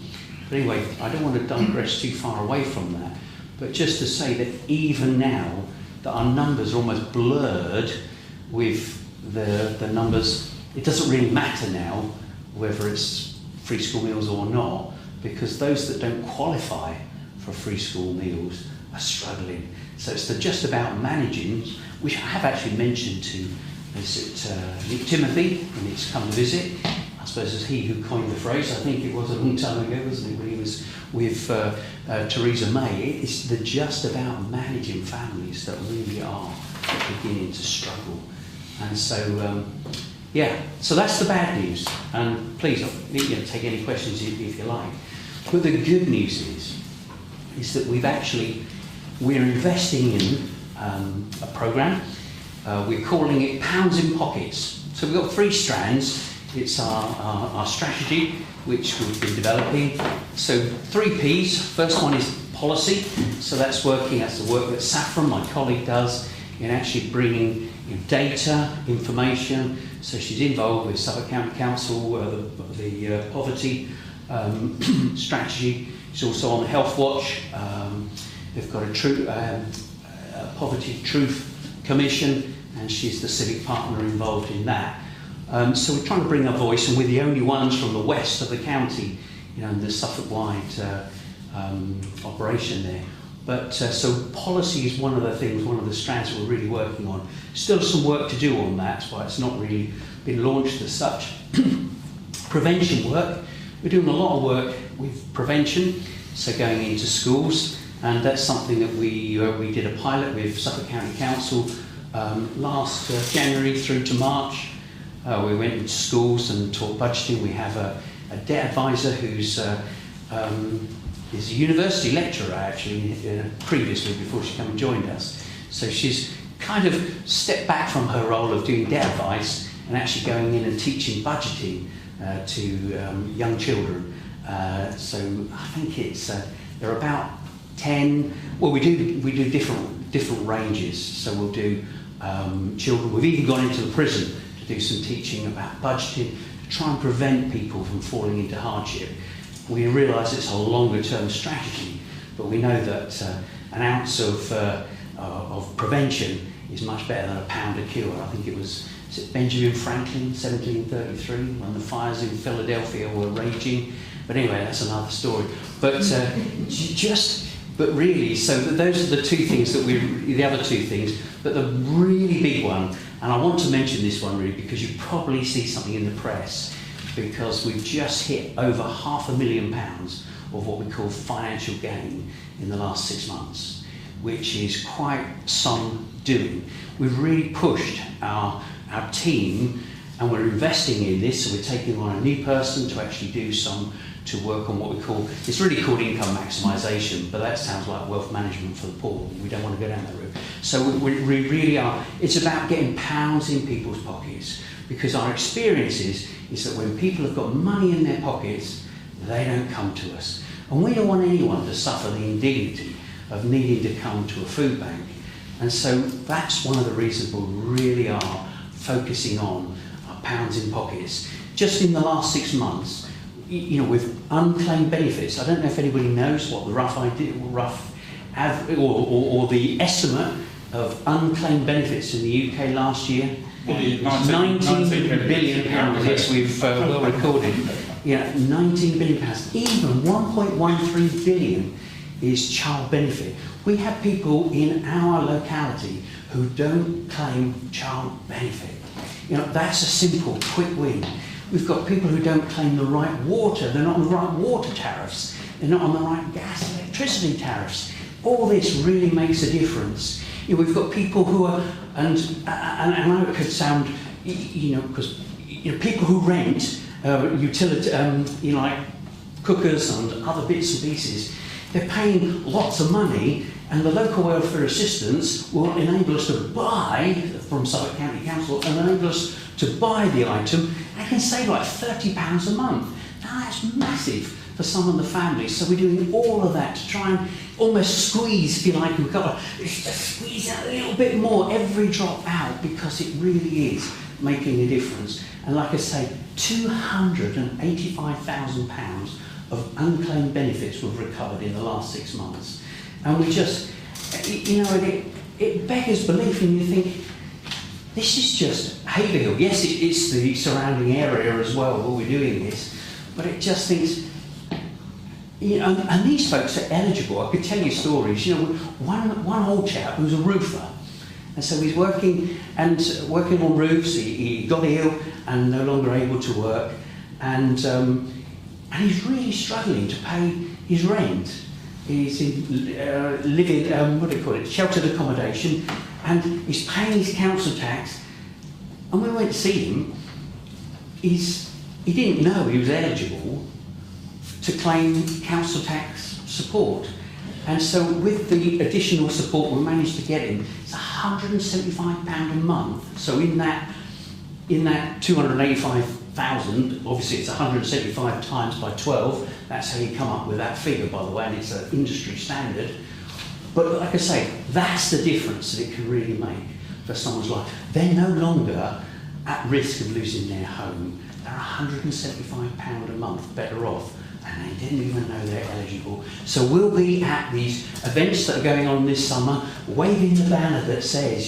But anyway, I don't want to digress too far away from that, but just to say that even now, that our numbers are almost blurred with the numbers. It doesn't really matter now whether it's free school meals or not, because those that don't qualify for free school meals are struggling. So it's just about managing, which I have actually mentioned to Nick Timothy when he's come to visit. I suppose it's he who coined the phrase. I think it was a long time ago, wasn't it, when he was with Theresa May. It's just about managing families that really are beginning to struggle. And so, so that's the bad news. And please, take any questions if you like. But the good news is that we're investing in a programme. We're calling it Pounds in Pockets. So we've got 3 strands. It's our strategy, which we've been developing. So 3 Ps. First one is policy. So that's the work that Saffron, my colleague, does in actually bringing data, information. So she's involved with Suffolk County Council, the poverty strategy. She's also on the Health Watch. They've got a Poverty Truth Commission, and she's the civic partner involved in that. So we're trying to bring our voice, and we're the only ones from the west of the county, in the Suffolk-wide operation there. But so policy is one of the things, one of the strands we're really working on. Still some work to do on that, that's why it's not really been launched as such. Prevention work. We're doing a lot of work with prevention, so going into schools, and that's something that we did a pilot with Suffolk County Council last January through to March. We went into schools and taught budgeting. We have a debt advisor who's is a university lecturer actually, previously before she came and joined us. So she's kind of stepped back from her role of doing debt advice and actually going in and teaching budgeting to young children. So I think there are about 10. Well, we do different ranges. So we'll do children. We've even gone into the prison to do some teaching about budgeting, to try and prevent people from falling into hardship. We realise it's a longer term strategy, but we know that an ounce of prevention is much better than a pound of cure. I think it was Benjamin Franklin, 1733, when the fires in Philadelphia were raging. But anyway, that's another story. But but really, so those are the two things that the other two things. But the really big one, and I want to mention this one really because you probably see something in the press, because we've just hit over £500,000 of what we call financial gain in the last 6 months, which is quite some doing. We've really pushed our team, and we're investing in this, so we're taking on a new person to actually to work on what we call, it's really called income maximisation, but that sounds like wealth management for the poor. We don't want to go down that route. So we really are, it's about getting pounds in people's pockets, because our experience is that when people have got money in their pockets, they don't come to us. And we don't want anyone to suffer the indignity of needing to come to a food bank. And so that's one of the reasons we really are focusing on our pounds in pockets. Just in the last 6 months, with unclaimed benefits, I don't know if anybody knows what the or the estimate of unclaimed benefits in the UK last year. 19 billion pounds. Yes, we've well recorded. 19 billion pounds. Even 1.13 billion is child benefit. We have people in our locality who don't claim child benefit. That's a simple, quick win. We've got people who don't claim the right water. They're not on the right water tariffs. They're not on the right gas and electricity tariffs. All this really makes a difference. We've got people who are, and I know it could sound, because people who rent utility, like cookers and other bits and pieces, they're paying lots of money, and the local welfare assistance will enable us to buy, from Suffolk County Council, and enable us to buy the item. They can save like £30 a month. Now that's massive for some of the families. So we're doing all of that to try and almost squeeze, if you like, we've got to squeeze a little bit more every drop out, because it really is making a difference. And like I say, £285,000 of unclaimed benefits we've recovered in the last 6 months. And we just, it beggars belief, and you think, this is just Haverhill. Yes, it's the surrounding area as well where we're doing this, but it just thinks, and these folks are eligible. I could tell you stories. One old chap who's a roofer, and so he's working on roofs. He got ill and no longer able to work, and he's really struggling to pay his rent. He's living, sheltered accommodation, and he's paying his council tax. And when we went to see him, he didn't know he was eligible to claim council tax support. And so with the additional support we managed to get him, it's £175 a month. So in that 285,000, obviously it's 175 times by 12. That's how you come up with that figure, by the way, and it's an industry standard. But like I say, that's the difference that it can really make for someone's life. They're no longer at risk of losing their home. They're £175 a month better off, and they didn't even know they're eligible. So we'll be at these events that are going on this summer, waving the banner that says,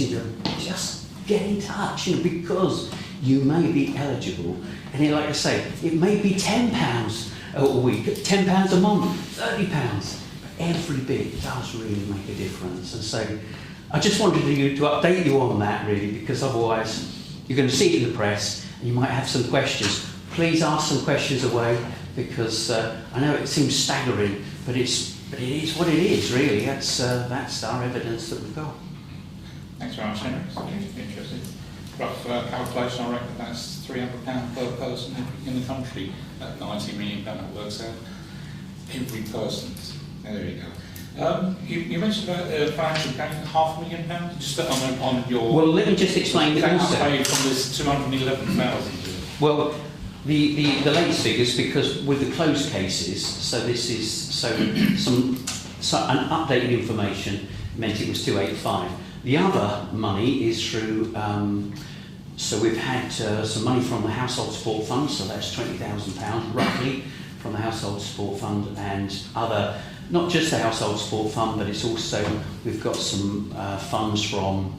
just get in touch, because you may be eligible. And like I say, it may be £10 a week, £10 a month, £30. Every bit does really make a difference. And so I just wanted to update you on that, really, because otherwise you're going to see it in the press and you might have some questions. Please ask some questions away, because I know it seems staggering, but it is what it is, really. That's our evidence that we've got. Thanks very much, Henry. It's interesting. Rough calculation, I reckon that's £300 per person in the country. At £90 million, that works out. Every person. There you go. You mentioned about financial gain, £500,000, just on your... Well, let me just explain it also. Paid from this 211,000. Well, the latest figures, because with the closed cases, so this is some so an updated information meant it was 285. The other money is through, so we've had some money from the Household Support Fund, so that's £20,000 roughly from the Household Support Fund, and other, not just the Household Support Fund, but it's also, we've got some funds from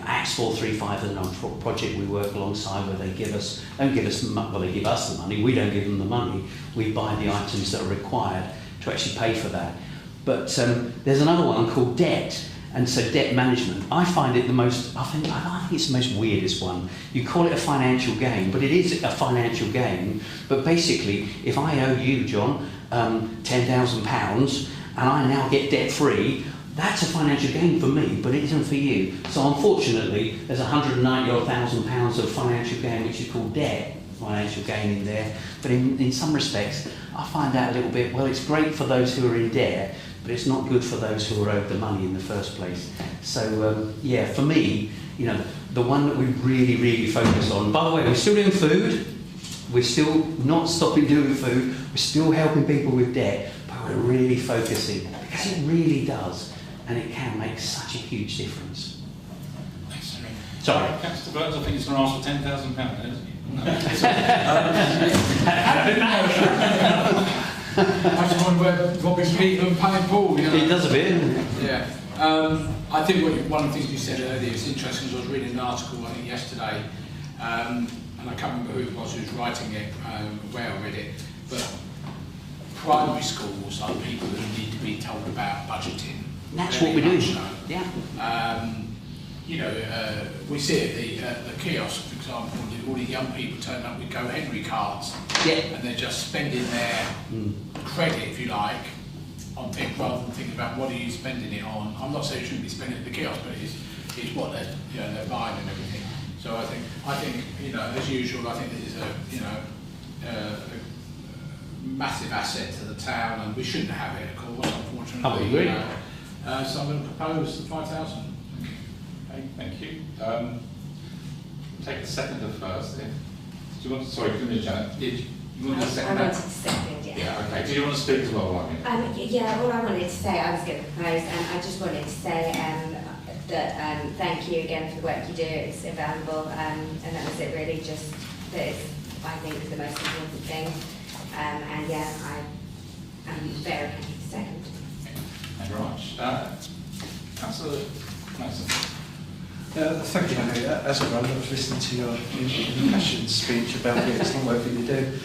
Acts 435, a non-project we work alongside, where they give us, they give us the money, we don't give them the money, we buy the items that are required to actually pay for that. But there's another one called debt, and so debt management. I find it the most, I think it's the most weirdest one. You call it a financial gain, but it is a financial gain. But basically, if I owe you, John, £10,000, and I now get debt-free, that's a financial gain for me, but it isn't for you. So unfortunately, there's £190,000 of financial gain, which is called debt, financial gain in there. But in some respects, I find that a little bit, well, it's great for those who are in debt, but it's not good for those who are owed the money in the first place. So yeah, for me, you know, the one that we really, really focus on, by the way, we're still doing food, we're still not stopping doing food, we're still helping people with debt, but we're really focusing, because it really does, and it can make such a huge difference. Thanks, Henry. Sorry. Councillor Burns, I think he's going to ask for £10,000, isn't he? I just wonder where Robbie Peter and Pat and Paul, you know. It does a bit. Yeah. I think one of the things you said earlier is interesting, because I was reading an article, I think yesterday, and I can't remember who it was who was writing it, where I read it, but primary schools are people who need to be told about budgeting. That's what we're doing. So. Yeah. You know, we see at the kiosk, for example, all the young people turn up with Go Henry cards, yeah, and they're just spending their credit, if you like, on things rather than thinking about what are you spending it on. I'm not saying you shouldn't be spending it at the kiosk, but it's what they're, you know, they're buying and everything. So I think you know, as usual, I think this is a massive asset to the town, and we shouldn't have it, of course, unfortunately. I would agree. So I'm going to propose the 5,000. Okay, thank you. Take the second of first. Do you want to, sorry, Janet, did you want to second I wanted that? to second, yeah. Yeah, okay. Do you want to speak as well, Ivy? Yeah, all I wanted to say, I was going to propose, I just wanted to say that thank you again for the work you do, it's invaluable, and that was it really, just that it's, I think, the most important thing, and yeah, I'm very happy to second. Thank you very much. Councillor Mason. Thank you, Henry. As I was listening to your impassioned speech about the excellent work that you do.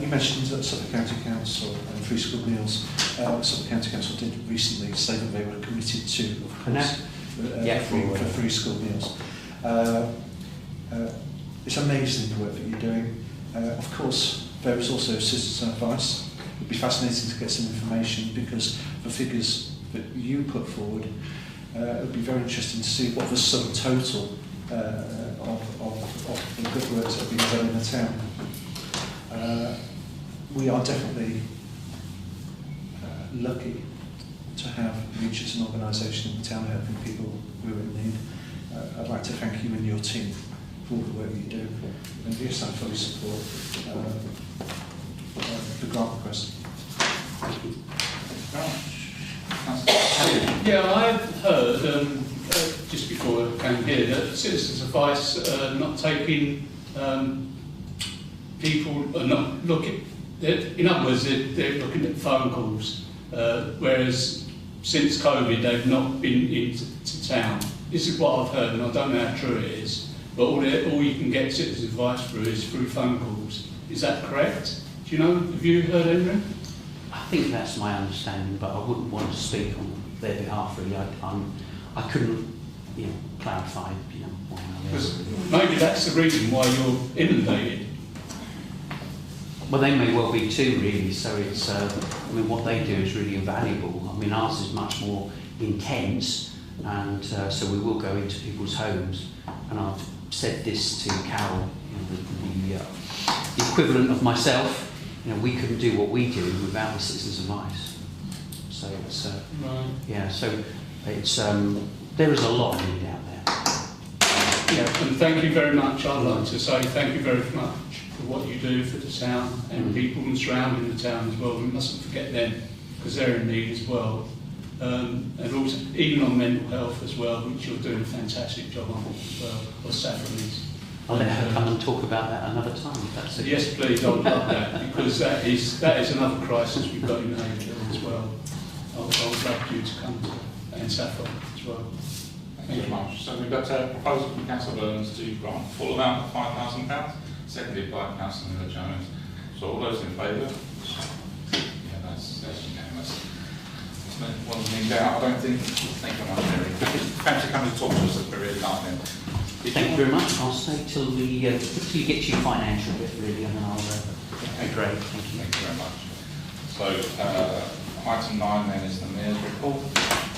You mentioned that Suffolk County Council and Free School Meals. Suffolk County Council did recently say that they were committed to, of course, for free school meals. It's amazing the work that you're doing. Of course, there is also citizen advice. It would be fascinating to get some information, because the figures that you put forward, it would be very interesting to see what the sum total of the good works that have been done in the town. We are definitely lucky to have Reach as an organisation in the town helping people who are in need. I'd like to thank you and your team for all the work you do. And yes, I fully support the grant request. Thank you very much. Yeah, I've heard just before I came here that citizens' advice not taking people are not looking. In other words, they're looking at phone calls, whereas since COVID they've not been into town. This is what I've heard, and I don't know how true it is. But all you can get citizens' advice through is through phone calls. Is that correct? Do you know? Have you heard, Henry? I think that's my understanding, but I wouldn't want to speak on their behalf really. I couldn't, you know, clarify, you know, why maybe that's the reason why you're inundated. Well, they may well be too, really. So it's, I mean, what they do is really invaluable. I mean, ours is much more intense, and so we will go into people's homes. And I've said this to Carol, you know, the equivalent of myself. You know, we couldn't do what we do without the citizens' advice. So it's, right. yeah. So it's, there is a lot needed out there. Yeah, and thank you very much. I'd like to say thank you very much for what you do for the town and people surrounding the town as well. We mustn't forget them. because they're in need as well. And also, even on mental health as well, which you're doing a fantastic job on as well, or Saffron is. I'll let her come and talk about that another time, if that's okay. Yes, please, I would love that, because that is another crisis we've got in Haverhill as well. I would love you to come to, and Saffron as well. Thank you very much. So we've got a proposal from Councillor Burns to grant full amount of £5,000, seconded by Councillor Miller Jones. So all those in favour? Yeah, that's unanimous. One thing down, I don't think. Thank you very much, Mary. Thanks for coming to talk to us at the very time. Thank you very much. I'll stay till we get to your financial bit, really, and then I'll great. Thank you. Thank you very much. So, item 9 then is the Mayor's report,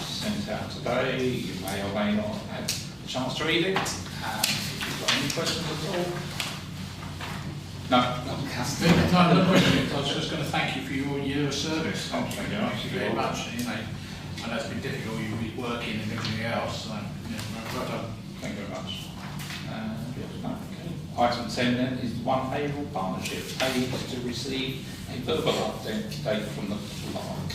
sent out today. You may or may not have a chance to read it. If you've got any questions at all. No, not the Councillor. No questions. I was just going to thank you for your year of service. Oh, thank you. Thank you very much. You know, I know it's been difficult. You've been working and everything else. So, well done. Thank you very much. Okay. Item 10 then is one Haverhill partnership paid to receive a verbal update from the clerk.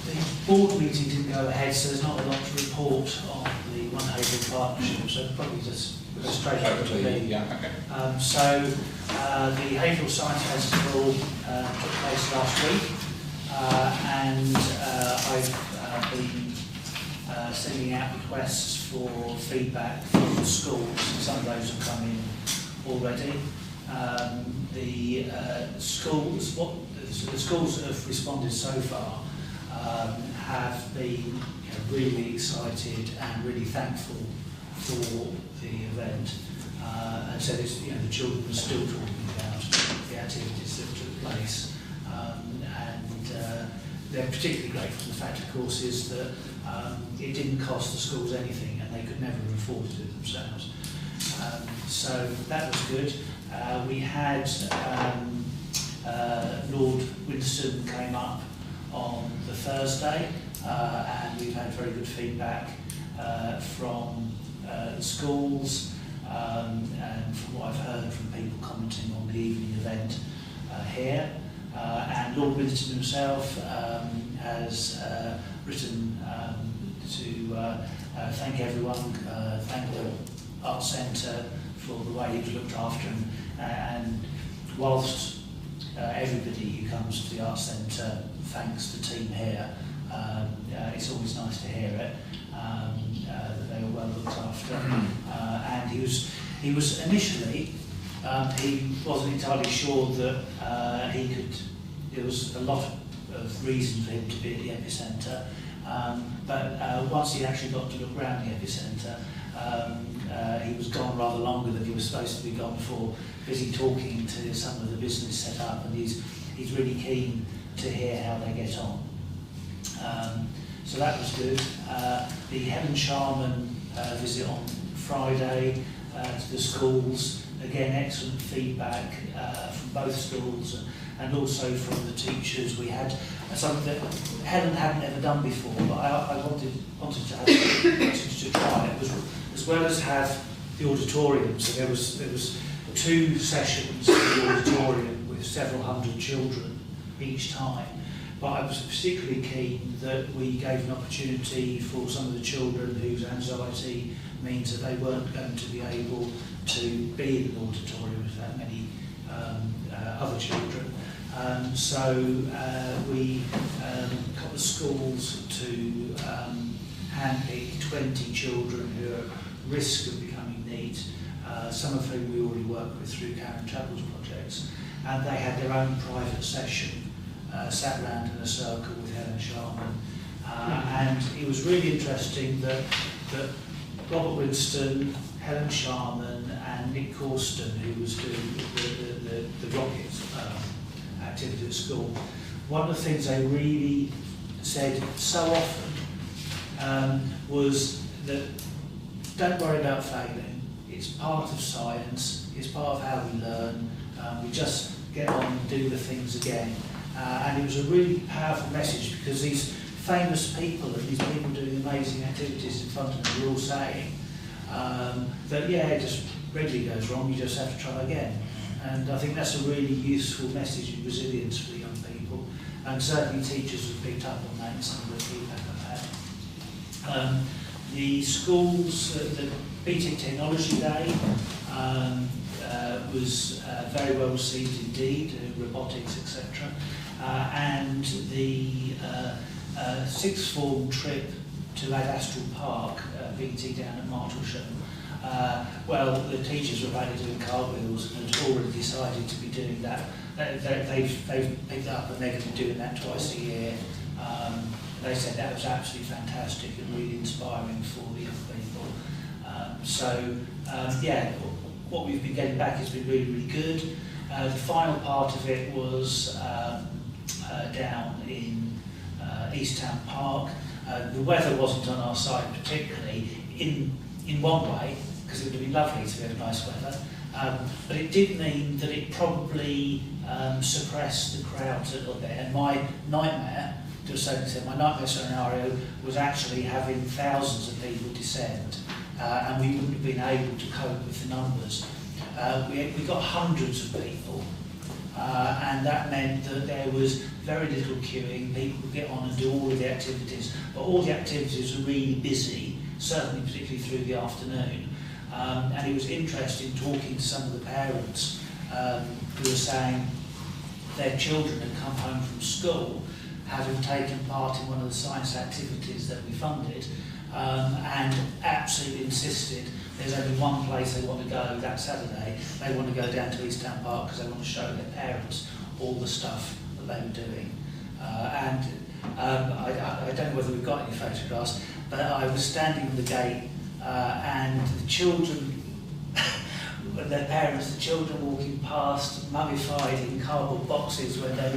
The board meeting didn't go ahead, so there's not a lot to report on the One Haverhill partnership, so probably just go straight over to me. Yeah, okay. The Haverhill Science Festival took place last week, and I've been sending out requests for feedback from the schools. Some of those have come in already. The schools that have responded so far have been really excited and really thankful for the event. And so the children are still talking about the activities that took place. They're particularly grateful. The fact, of course, is that it didn't cost the schools anything, and they could never have afforded it themselves. So that was good. We had Lord Winston came up on the Thursday, and we've had very good feedback from the schools, and from what I've heard from people commenting on the evening event here. And Lord Winston himself has written to thank everyone, thank the Arts Centre for the way he was looked after, and whilst everybody who comes to the Arts Centre thanks the team here, it's always nice to hear it, that they were well looked after. And he was initially, he wasn't entirely sure that he could. There was a lot of reason for him to be at the epicentre, but once he actually got to look around the epicentre, he was gone rather longer than he was supposed to be gone for, busy talking to some of the business set up, and he's really keen to hear how they get on. So that was good. The Helen Sharman visit on Friday to the schools, again excellent feedback from both schools and also from the teachers. We had something that Helen hadn't ever done before, but I wanted to have to try it. As well as have the auditorium, so there was 2 sessions in the auditorium with several hundred children each time. But I was particularly keen that we gave an opportunity for some of the children whose anxiety means that they weren't going to be able to be in an auditorium with that many other children. So we got the schools to handpick 20 children who are at risk of becoming neat, some of whom we already work with through Karen Chappell's projects, and they had their own private session, sat round in a circle with Helen Sharman, and it was really interesting that Robert Winston, Helen Sharman and Nick Corston, who was doing the rocket activity at school, one of the things they really said so often was that don't worry about failing. It's part of science, it's part of how we learn, we just get on and do the things again. And it was a really powerful message, because these famous people and these people doing amazing activities in front of them were all saying that, yeah, it just regularly goes wrong, you just have to try again. And I think that's a really useful message of resilience for the young people. And certainly teachers have picked up on that in some of the feedback I've had. The schools, the BTEC Technology Day was very well received indeed, robotics, etc. And the sixth form trip to Ladastral Park, BT down at Martlesham. Well, the teachers were only doing cartwheels and had already decided to be doing that. They've picked up and they're going to be doing that twice a year. They said that was absolutely fantastic and really inspiring for the young people. Yeah, what we've been getting back has been really, really good. The final part of it was down in East Town Park. The weather wasn't on our side particularly in one way, because it would have been lovely to have nice weather, but it did mean that it probably suppressed the crowds a little bit. And my nightmare, to a certain extent, my nightmare scenario was actually having thousands of people descend, and we wouldn't have been able to cope with the numbers. We got hundreds of people, and that meant that there was very little queuing. People could get on and do all of the activities, but all the activities were really busy, certainly particularly through the afternoon. And it was interesting talking to some of the parents who were saying their children had come home from school having taken part in one of the science activities that we funded, and absolutely insisted there's only one place they want to go that Saturday. They want to go down to East Town Park because they want to show their parents all the stuff that they were doing. I don't know whether we've got any photographs, but I was standing on the gate and the children, their parents, the children walking past, mummified in cardboard boxes when they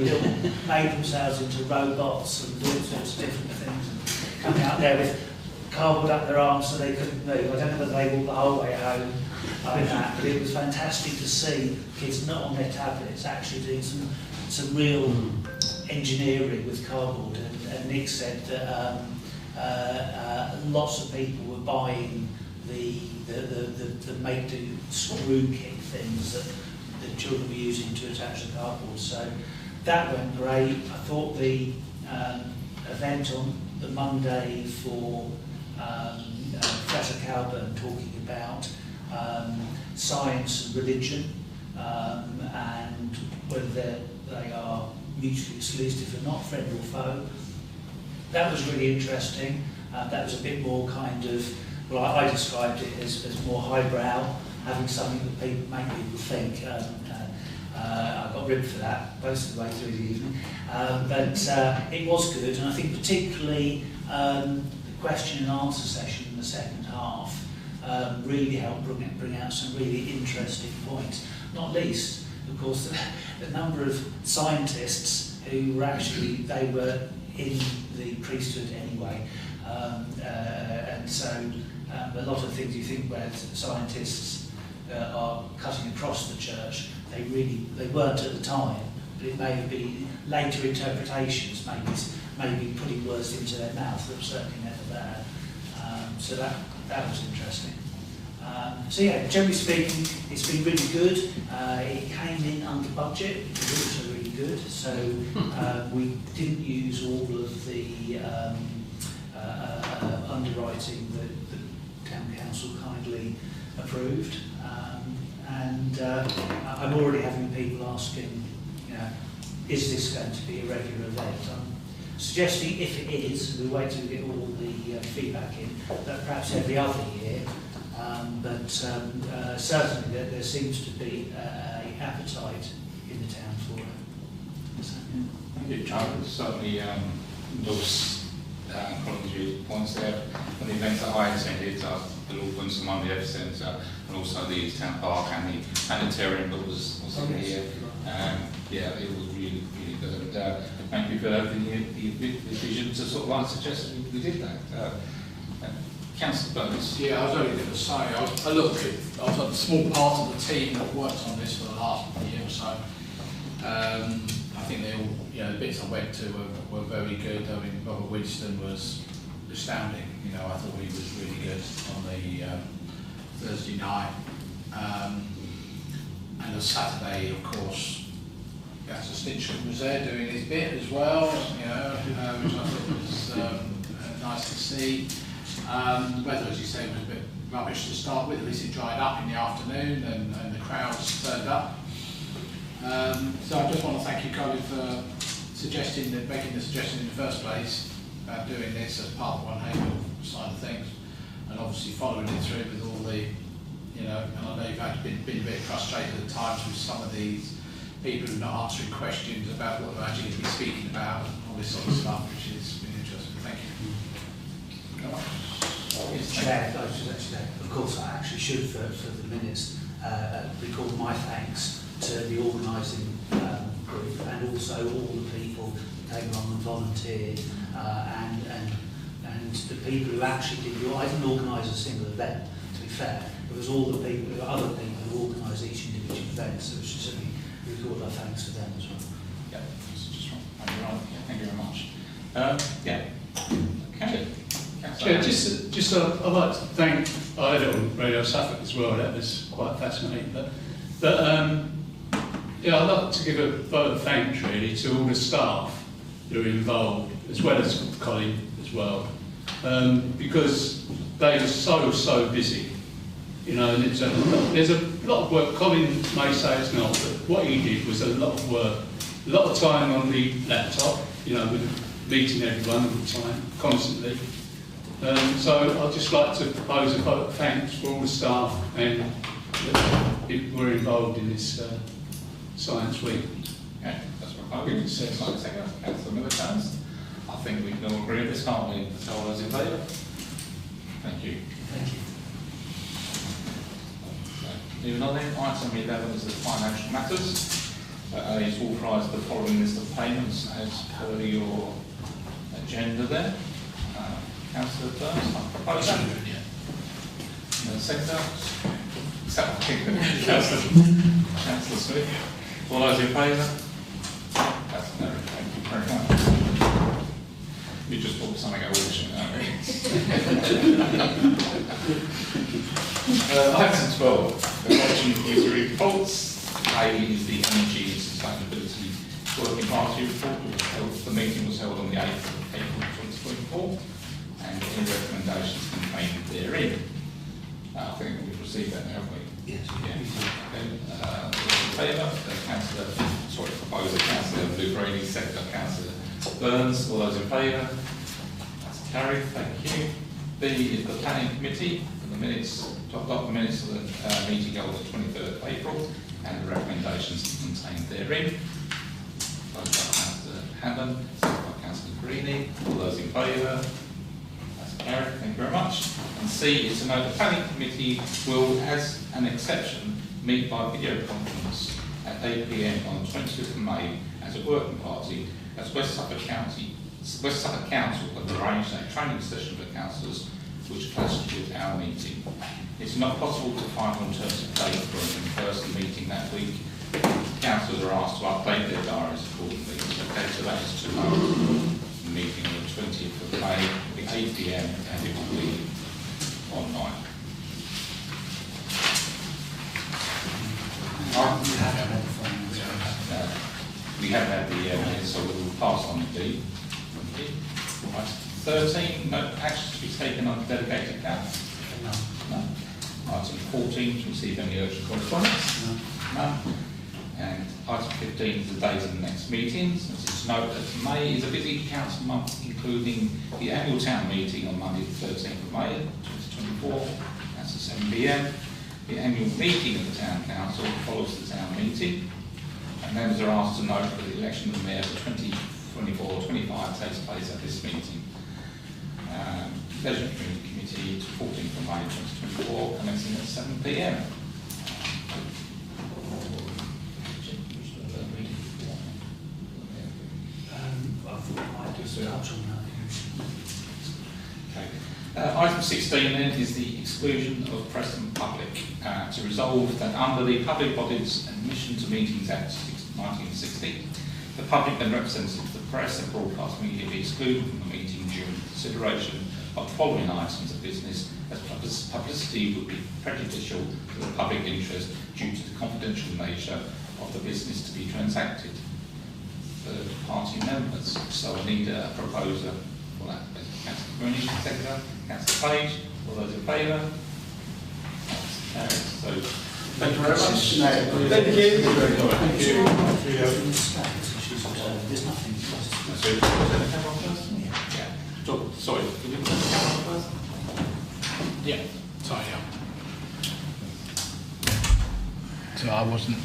made themselves into robots and doing sorts of different things, and coming out there with cardboard up their arms so they couldn't move. I don't know whether they walked the whole way home like that, but it was fantastic to see kids not on their tablets actually doing some real engineering with cardboard. And Nick said that lots of people were buying the make-do screw kit things that the children were using to attach the cardboard. So that went great. I thought the event on the Monday for Professor Calburn talking about science and religion and whether they are mutually exclusive or not, friend or foe. That was really interesting. That was a bit more kind of, well, I described it as more highbrow, having something that make people think. I got ribbed for that most of the way through the evening. But it was good, and I think particularly the question and answer session in the second half really helped bring out some really interesting points. Not least, of course, the number of scientists who were actually, they were in the priesthood anyway. And so a lot of things you think where scientists are cutting across the church, they weren't at the time, but it may have been later interpretations, maybe putting words into their mouth that were certainly never there. So that was interesting. So yeah, generally speaking, it's been really good. It came in under budget, which was also really good. So we didn't use all of the underwriting that the Town Council kindly approved. I'm already having people asking, is this going to be a regular event? I'm suggesting if it is, we'll wait till we get all the feedback in, that perhaps every other year. But certainly there seems to be an appetite in the town for it. So, Thank you, Charles. Certainly endorse Colin's points there. And the events that I attended, the Lord Winston Monday Ever Centre, and also the East Town Park and the planetarium that was here. Yeah, it was really, really good. And thank you for the vision to sort of like suggest we did that. Councillor Burns. Yeah, I was only going to say, I was a small part of the team that worked on this for the last year or so. I think they all, the bits I went to were very good. I mean, Robert Winston was astounding. I thought he was really good on the Thursday night. And on Saturday, of course, Councillor Stinchcombe was there doing his bit as well, you know, which I thought was nice to see. The weather, as you say, was a bit rubbish to start with. At least it dried up in the afternoon, and the crowds turned up. So I just want to thank you, Colin, for making the suggestion in the first place about doing this as part of One Haverhill side of things, and obviously following it through with all the, you know, and I know you've been a bit frustrated at times with some of these people who are not answering questions about what they're actually going to be speaking about and all this sort of stuff, which has been interesting. Thank you. Chair, of course, I actually should, for the minutes, record my thanks to the organising group and also all the people that came along and volunteered, and the people who actually did. I didn't organise a single event, to be fair. It was all the people, other people who organised each individual event, so we should certainly record our thanks to them as well. Yeah, that's just right. Thank you very much. Yeah. Okay. Yeah, just I'd like to thank, I heard it on Radio Suffolk as well, that was quite fascinating, but yeah, I'd like to give a vote of thanks really to all the staff who are involved, as well as Colin as well, because they were so busy, you know, and there's a lot of work. Colin may say it's not, but what he did was a lot of work, a lot of time on the laptop, you know, with meeting everyone all the time, constantly. So I'd just like to propose a vote of thanks for all the staff and people who were involved in this Science Week. Okay, that's what I would say. Like a second, Councillor Militants. I think we can all agree with this, can't we? So all those in favour? Thank you. Thank you. Moving on then, item 11 is the financial matters. It's authorised the following list of payments as per your agenda there. Councillor Burns, I propose that. And the secretary. Councillor Smith. All those in favour? That's no. Thank you very much. You just bought something at auction, item 12, the Commission Committee reports. A is the Energy and Sustainability Working Party report. The meeting was held on the 8th of April 2024, and any recommendations contained therein. I think we've received that now, haven't we? Yes. Yeah. Okay. Those in favour? Proposer Councillor Luberini, second Councillor Burns. All those in favour? That's carried. Thank you. B is the Planning Committee for the minutes, to adopt the minutes of the meeting held on the 23rd of April and the recommendations contained therein. Proposed by Councillor Hammond, second by Councillor Greeny. All those in favour? That's carried. Thank you very much. And C is to note the Planning Committee will, as an exception, meet by video conference at 8 PM on the 20th of May as a working party, as West Suffolk Council have arranged a training session for councillors which clashed with our meeting. It's not possible to find alternative date for an in-person meeting that week. Councillors are asked to update their diaries accordingly. Okay, so that is tomorrow. The meeting on the 20th of May will be 8 PM and it will be online. We haven't had the minutes, so we'll pass on indeed. Right. 13, no action to be taken on delegated accounts. No. Item 14, to receive any urgent correspondence. No. And item 15 is the date of the next meetings. It's to note that May is a busy council month, including the annual town meeting on Monday the 13th of May 2024. That's at 7 PM. The annual meeting of the Town Council follows the town meeting, and members are asked to note that the election of the Mayor for 2024-25 takes place at this meeting. Leisure Committee to 14th of May 2024, commencing at 7 PM. I thought I might just touch on that. Okay. Item 16 then is the exclusion of press and public. To resolve that under the Public Bodies Admission to Meetings Act 1960, the public and representatives of the press and broadcast media be excluded from the meeting during consideration of the following items of business, as publicity would be prejudicial to the public interest due to the confidential nature of the business to be transacted. Third party members. So I need a proposer for that. Councillor Greenwich, seconder. Councillor Page. All those in favour? That's carried. So thank you very much. Thank you. Thank you. There's nothing. So, was there a camera first? Yeah. Sorry, can you put the camera first? Yeah, sorry, yeah. So I wasn't